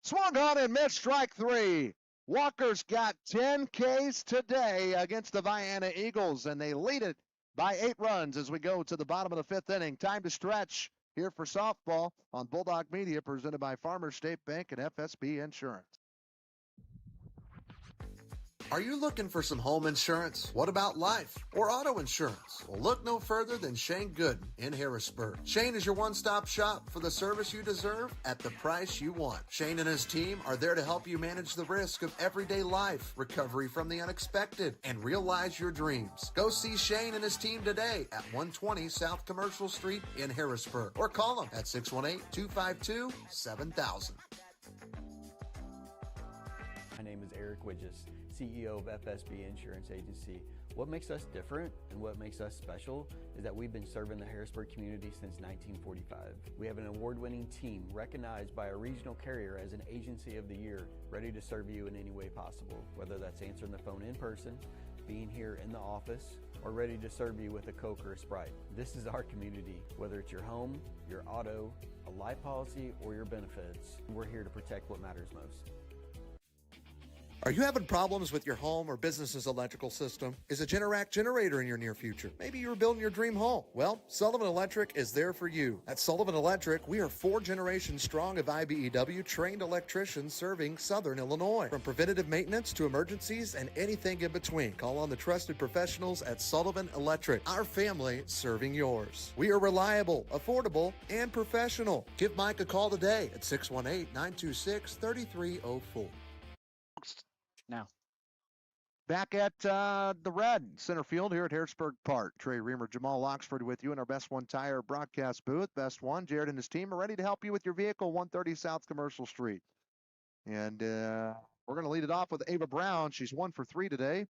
Swung on and missed, strike three. Walker's got 10 Ks today against the Vienna Eagles, and they lead it by 8 runs as we go to the bottom of the 5th inning. Time to stretch here for softball on Bulldog Media, presented by Farmers State Bank and FSB Insurance. Are you looking for some home insurance? What about life or auto insurance? Well, look no further than Shane Gooden in Harrisburg. Shane is your one-stop shop for the service you deserve at the price you want. Shane and his team are there to help you manage the risk of everyday life, recovery from the unexpected, and realize your dreams. Go see Shane and his team today at 120 South Commercial Street in Harrisburg, or call them at 618-252-7000. My name is Eric Widges, CEO of FSB Insurance Agency. What makes us different and what makes us special is that we've been serving the Harrisburg community since 1945. We have an award-winning team recognized by a regional carrier as an Agency of the Year, ready to serve you in any way possible, whether that's answering the phone in person, being here in the office, or ready to serve you with a Coke or a Sprite. This is our community. Whether it's your home, your auto, a life policy, or your benefits, we're here to protect what matters most. Are you having problems with your home or business's electrical system? Is a Generac generator in your near future? Maybe you're building your dream home. Well, Sullivan Electric is there for you. At Sullivan Electric, we are 4 generations strong of IBEW trained electricians serving Southern Illinois. From preventative maintenance to emergencies and anything in between, call on the trusted professionals at Sullivan Electric. Our family serving yours. We are reliable, affordable, and professional. Give Mike a call today at 618-926-3304. Now, back at the red center field here at Harrisburg Park. Trey Reamer, Jamal Loxford with you in our Best One Tire broadcast booth. Best One, Jared and his team are ready to help you with your vehicle, 130 South Commercial Street. And we're going to lead it off with Ava Brown. She's 1 for 3 today.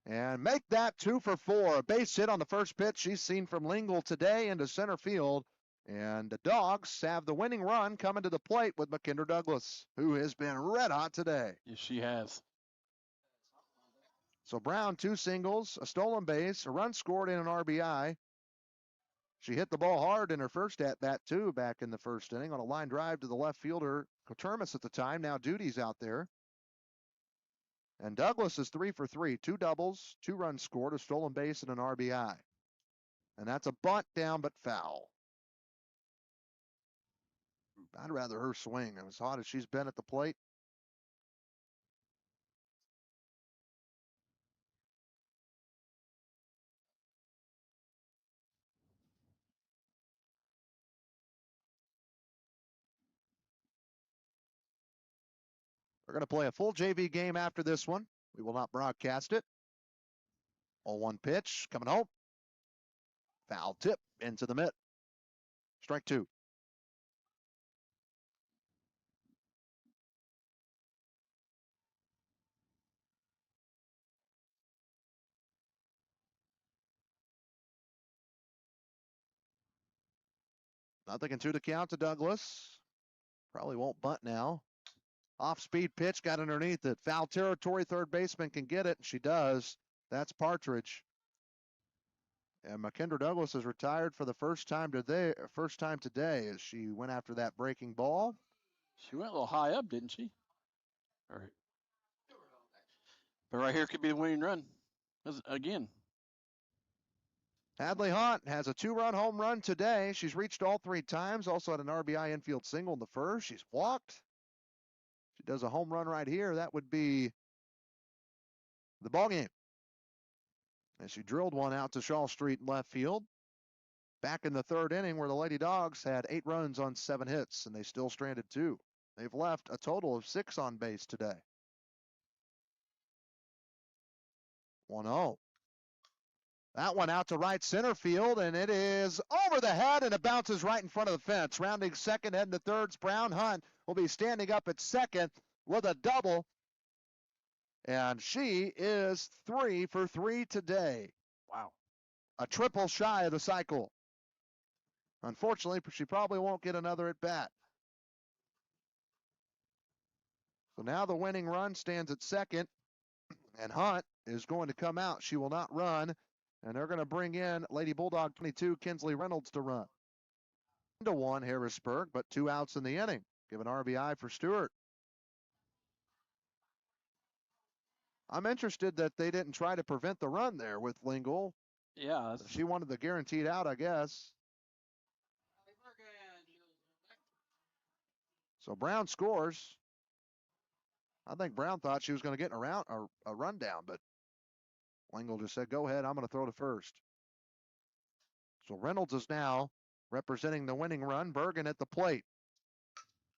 And make that 2 for 4. A base hit on the first pitch she's seen from Lingle today into center field. And the Dogs have the winning run coming to the plate with McKinder Douglas, who has been red hot today. Yes, she has. So Brown, 2 singles, a stolen base, a run scored, and an RBI. She hit the ball hard in her first at-bat, too, back in the first inning on a line drive to the left fielder, Cotermus at the time. Now Duty's out there. And Douglas is 3 for 3, 2 doubles, 2 runs scored, a stolen base, and an RBI. And that's a bunt down but foul. I'd rather her swing. As hot as she's been at the plate. We're going to play a full JV game after this one. We will not broadcast it. 0-1 pitch coming home. Foul tip into the mitt. Strike 2. Nothing in 2 to count to Douglas. Probably won't bunt now. Off-speed pitch, got underneath it. Foul territory, third baseman can get it, and she does. That's Partridge. And McKinder Douglas is retired for the first time today as she went after that breaking ball. She went a little high up, didn't she? All right. But right here could be the winning run. Again. Hadley Hunt has a 2-run home run today. She's reached all 3 times. Also had an RBI infield single in the first. She's walked. She does a home run right here. That would be the ball game. And she drilled one out to Shaw Street in left field. Back in the 3rd inning where the Lady Dogs had 8 runs on 7 hits, and they still stranded 2. They've left a total of 6 on base today. 1-0. That one out to right center field, and it is over the head, and it bounces right in front of the fence. Rounding second, heading to thirds, Brown. Hunt will be standing up at second with a double. And she is 3 for 3 today. Wow. A triple shy of the cycle. Unfortunately, she probably won't get another at bat. So now the winning run stands at second, and Hunt is going to come out. She will not run, and they're going to bring in Lady Bulldog 22, Kinsley Reynolds, to run. 1 Harrisburg, but 2 outs in the inning. Give an RBI for Stewart. I'm interested that they didn't try to prevent the run there with Lingle. Yeah. She wanted the guaranteed out, I guess. So Brown scores. I think Brown thought she was going to get a rundown, but Lingle just said, go ahead, I'm going to throw to first. So Reynolds is now representing the winning run. Bergen at the plate.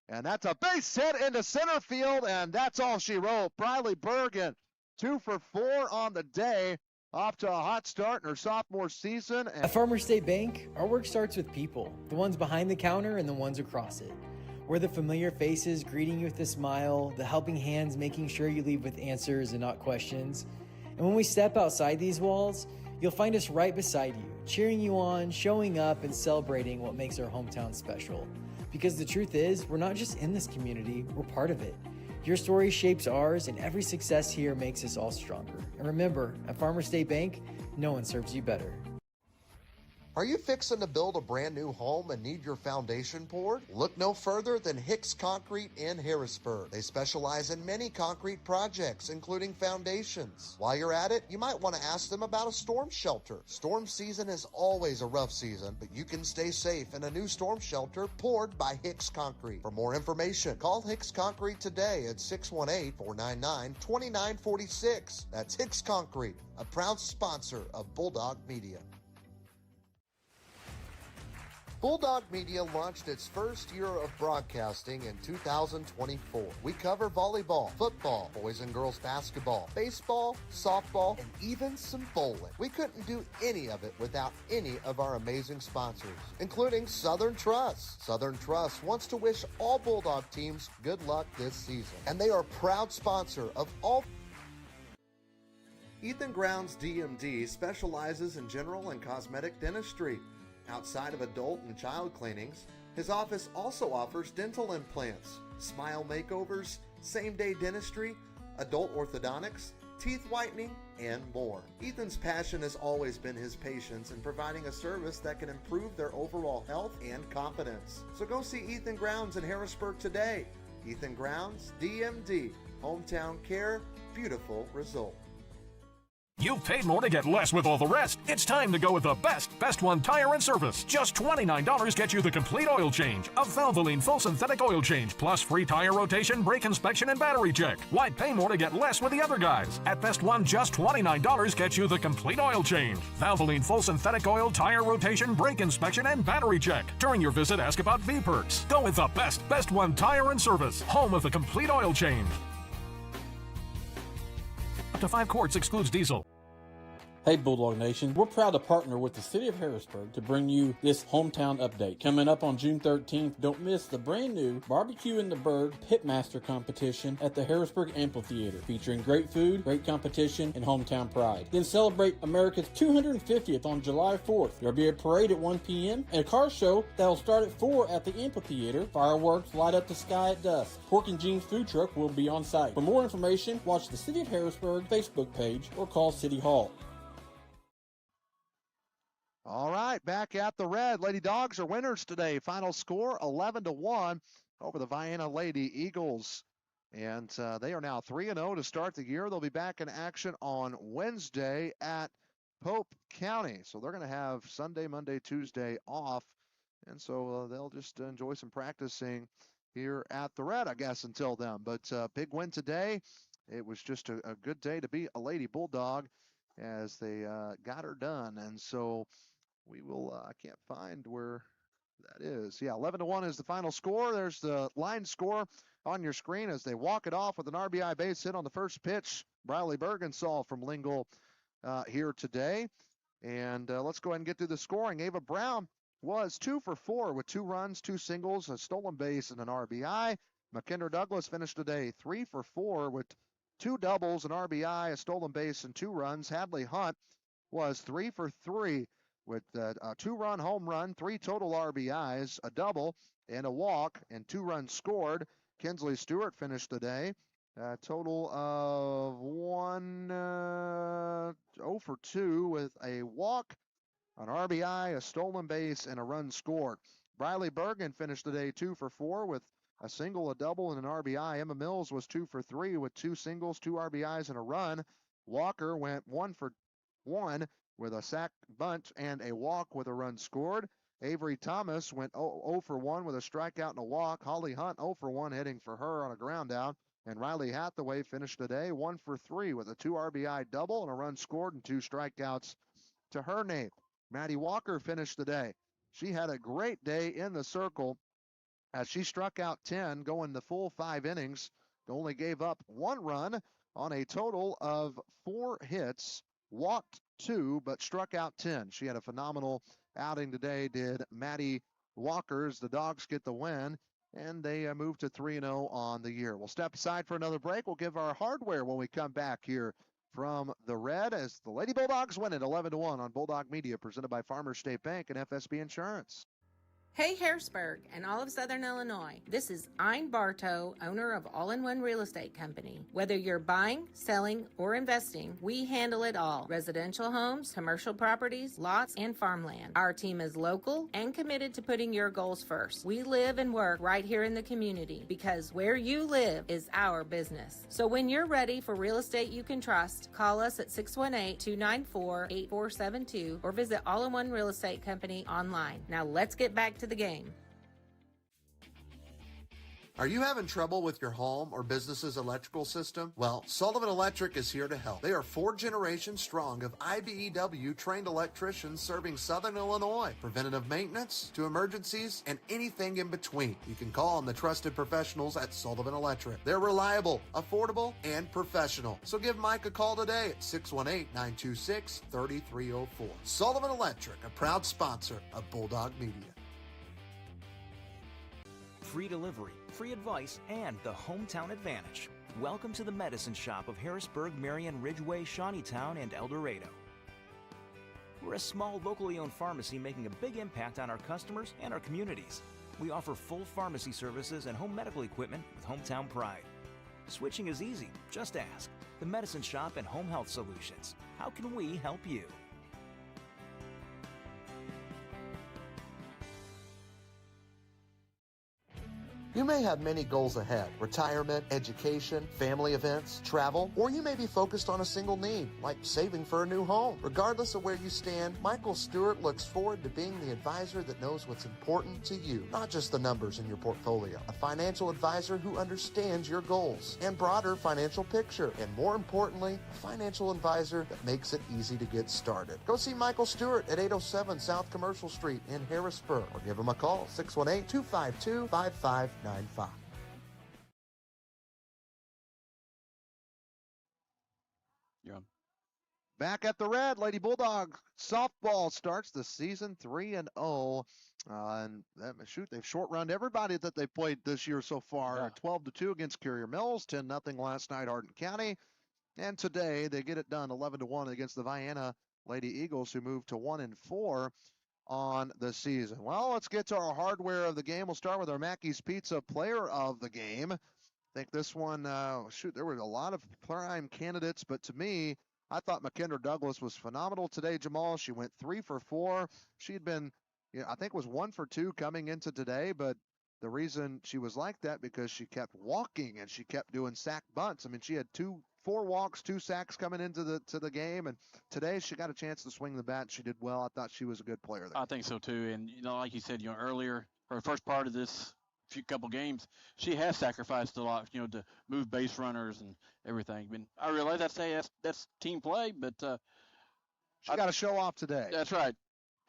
And that's a base hit into center field, and that's all she wrote. Briley Bergen, 2 for 4 on the day, off to a hot start in her sophomore season. At Farmer State Bank, our work starts with people, the ones behind the counter and the ones across it. We're the familiar faces greeting you with a smile, the helping hands making sure you leave with answers and not questions. And when we step outside these walls, you'll find us right beside you, cheering you on, showing up, and celebrating what makes our hometown special. Because the truth is, we're not just in this community, we're part of it. Your story shapes ours, and every success here makes us all stronger. And remember, at Farmer State Bank, no one serves you better. Are you fixing to build a brand new home and need your foundation poured? Look no further than Hicks Concrete in Harrisburg. They specialize in many concrete projects, including foundations. While you're at it, you might want to ask them about a storm shelter. Storm season is always a rough season, but you can stay safe in a new storm shelter poured by Hicks Concrete. For more information, call Hicks Concrete today at 618-499-2946. That's Hicks Concrete, a proud sponsor of Bulldog Media. Bulldog Media launched its first year of broadcasting in 2024. We cover volleyball, football, boys and girls basketball, baseball, softball, and even some bowling. We couldn't do any of it without any of our amazing sponsors, including Southern Trust. Southern Trust wants to wish all Bulldog teams good luck this season, and they are a proud sponsor of all. Ethan Grounds DMD specializes in general and cosmetic dentistry. Outside of adult and child cleanings, his office also offers dental implants, smile makeovers, same-day dentistry, adult orthodontics, teeth whitening, and more. Ethan's passion has always been his patients in providing a service that can improve their overall health and confidence. So go see Ethan Grounds in Harrisburg today. Ethan Grounds, DMD, hometown care, beautiful result. You've paid more to get less with all the rest. It's time to go with the best one tire and service. Just $29 gets you the complete oil change. A Valvoline full synthetic oil change, plus free tire rotation, brake inspection, and battery check. Why pay more to get less with the other guys? At Best One, just $29 gets you the complete oil change. Valvoline full synthetic oil, tire rotation, brake inspection, and battery check. During your visit, ask about V-Perks. Go with the best one tire and service. Home of the complete oil change. Up to 5 quarts excludes diesel. Hey Bulldog Nation, we're proud to partner with the City of Harrisburg to bring you this hometown update. Coming up on June 13th, don't miss the brand new Barbecue in the Bird Pitmaster competition at the Harrisburg Amphitheater, featuring great food, great competition, and hometown pride. Then celebrate America's 250th on July 4th. There'll be a parade at 1 p.m. and a car show that'll start at 4 at the amphitheater. Fireworks light up the sky at dusk. Pork and Jeans food truck will be on site. For more information, watch the City of Harrisburg Facebook page or call City Hall. All right, back at the Red. Lady Dogs are winners today. Final score 11-1 over the Vienna Lady Eagles. And they are now 3-0 to start the year. They'll be back in action on Wednesday at Pope County. So they're going to have Sunday, Monday, Tuesday off. And so they'll just enjoy some practicing here at the Red, I guess, until then. But big win today. It was just a good day to be a Lady Bulldog as they got her done. And so we will, I can't find where that is. Yeah, 11-1 is the final score. There's the line score on your screen as they walk it off with an RBI base hit on the first pitch. Briley Bergen saw from Lingle here today. And let's go ahead and get through the scoring. Ava Brown was 2 for 4 with 2 runs, 2 singles, a stolen base, and an RBI. McKinder Douglas finished today 3 for 4 with 2 doubles, an RBI, a stolen base, and 2 runs. Hadley Hunt was 3 for 3 with a 2-run home run, 3 total RBIs, a double, and a walk, and 2 runs scored. Kinsley Stewart finished the day. A total of 0 for 2 with a walk, an RBI, a stolen base, and a run scored. Briley Bergen finished the day 2 for 4 with a single, a double, and an RBI. Emma Mills was 2 for 3 with 2 singles, 2 RBIs, and a run. Walker went 1 for 1 with a sac bunt and a walk with a run scored. Avery Thomas went 0 for 1 with a strikeout and a walk. Holly Hunt 0 for 1 hitting for her on a ground out. And Riley Hathaway finished the day 1 for 3 with a 2 RBI double and a run scored and 2 strikeouts to her name. Maddie Walker finished the day. She had a great day in the circle as she struck out 10, going the full 5 innings. Only gave up 1 run on a total of 4 hits, walked 2, but struck out 10. She had a phenomenal outing today, did Maddie Walker's. The Dogs get the win, and they move to 3-0 on the year. We'll step aside for another break. We'll give our hardware when we come back here from the Red as the Lady Bulldogs win it 11-1 on Bulldog Media, presented by Farmers State Bank and FSB Insurance. Hey Harrisburg and all of Southern Illinois, this is Ein Bartow, owner of All-in-One Real Estate Company. Whether you're buying, selling, or investing, we handle it all. Residential homes, commercial properties, lots, and farmland. Our team is local and committed to putting your goals first. We live and work right here in the community because where you live is our business. So when you're ready for real estate you can trust, call us at 618-294-8472 or visit All-in-One Real Estate Company online. Now let's get back to the game. Are you having trouble with your home or business's electrical system? Well, Sullivan Electric is here to help. They are 4 generations strong of IBEW trained electricians serving Southern Illinois. Preventative maintenance to emergencies and anything in between. You can call on the trusted professionals at Sullivan Electric. They're reliable, affordable, and professional. So give Mike a call today at 618-926-3304. Sullivan Electric, a proud sponsor of Bulldog Media. Free delivery, free advice, and the hometown advantage. Welcome to the Medicine Shop of Harrisburg, Marion, Ridgeway, Shawneetown, and El Dorado. We're a small, locally owned pharmacy making a big impact on our customers and our communities. We offer full pharmacy services and home medical equipment with hometown pride. Switching is easy. Just ask. The Medicine Shop and Home Health Solutions. How can we help you? You may have many goals ahead: retirement, education, family events, travel, or you may be focused on a single need, like saving for a new home. Regardless of where you stand, Michael Stewart looks forward to being the advisor that knows what's important to you, not just the numbers in your portfolio. A financial advisor who understands your goals and broader financial picture, and more importantly, a financial advisor that makes it easy to get started. Go see Michael Stewart at 807 South Commercial Street in Harrisburg, or give him a call, 618-252-5595. You're on. Back at the Red, Lady Bulldog softball starts the season 3-0. They've short-run everybody that they've played this year so far. 12-2 against Carrier Mills, 10-0 last night, Hardin County. And today they get it done 11-1 against the Vienna Lady Eagles, who moved to 1-4 on the season. Well, let's get to our hardware of the game. We'll start with our Mackey's Pizza player of the game. I think this one, there were a lot of prime candidates, but to me, I thought McKendra Douglas was phenomenal today, Jamal. She went 3 for 4. She had been, I think was 1 for 2 coming into today, but the reason she was like that because she kept walking and she kept doing sack bunts. I mean, she had 4 walks, 2 sacks coming into the game, and today she got a chance to swing the bat. She did well. I thought she was a good player there. I think so too. And like you said, earlier, her first part of this couple games, she has sacrificed a lot, to move base runners and everything. And I realize that's team play, but she got to show off today. That's right.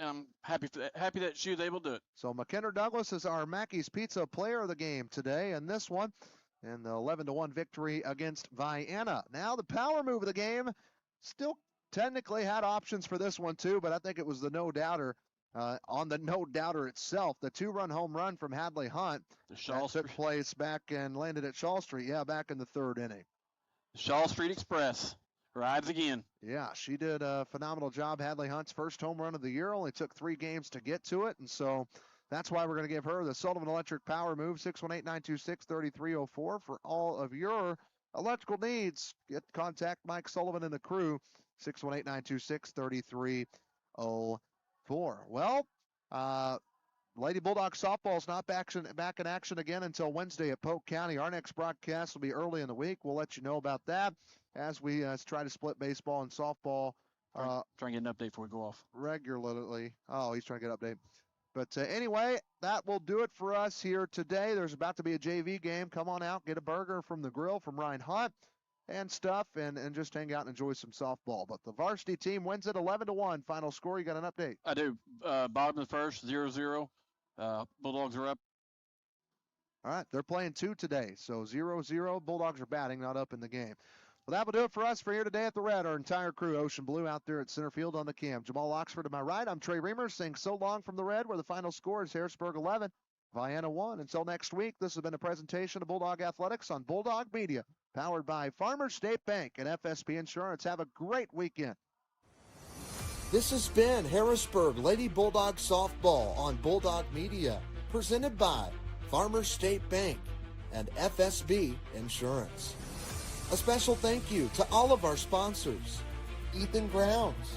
I'm happy that she was able to do it. So McKendra Douglas is our Mackey's Pizza player of the game today, and this one. And the 11-1 victory against Vienna. Now the power move of the game. Still technically had options for this one too, but I think it was the no-doubter on the no-doubter itself. The 2-run home run from Hadley Hunt that took place back and landed at Shaw Street. Yeah, back in the 3rd inning. Shaw Street Express rides again. Yeah, she did a phenomenal job. Hadley Hunt's first home run of the year. Only took 3 games to get to it, and so that's why we're going to give her the Sullivan Electric Power Move, 618-926-3304 for all of your electrical needs. Contact Mike Sullivan and the crew, 618-926-3304. Well, Lady Bulldog softball is not back in action again until Wednesday at Polk County. Our next broadcast will be early in the week. We'll let you know about that as we try to split baseball and softball. Try and get an update before we go off. Regularly. Oh, he's trying to get an update. But anyway, that will do it for us here today. There's about to be a JV game. Come on out, get a burger from the grill from Ryan Hunt and stuff, and just hang out and enjoy some softball. But the varsity team wins it 11-1. Final score, you got an update? I do. Bottom of the first, 0-0. Bulldogs are up. All right, they're playing 2 today, so 0-0. Bulldogs are batting, not up in the game. Well, that will do it for us for here today at the Red. Our entire crew, Ocean Blue, out there at center field on the cam. Jamal Oxford to my right. I'm Trey Reamer saying so long from the Red, where the final score is Harrisburg 11, Vienna 1. Until next week, this has been a presentation of Bulldog Athletics on Bulldog Media, powered by Farmers State Bank and FSB Insurance. Have a great weekend. This has been Harrisburg Lady Bulldog Softball on Bulldog Media, presented by Farmers State Bank and FSB Insurance. A special thank you to all of our sponsors: Ethan Grounds,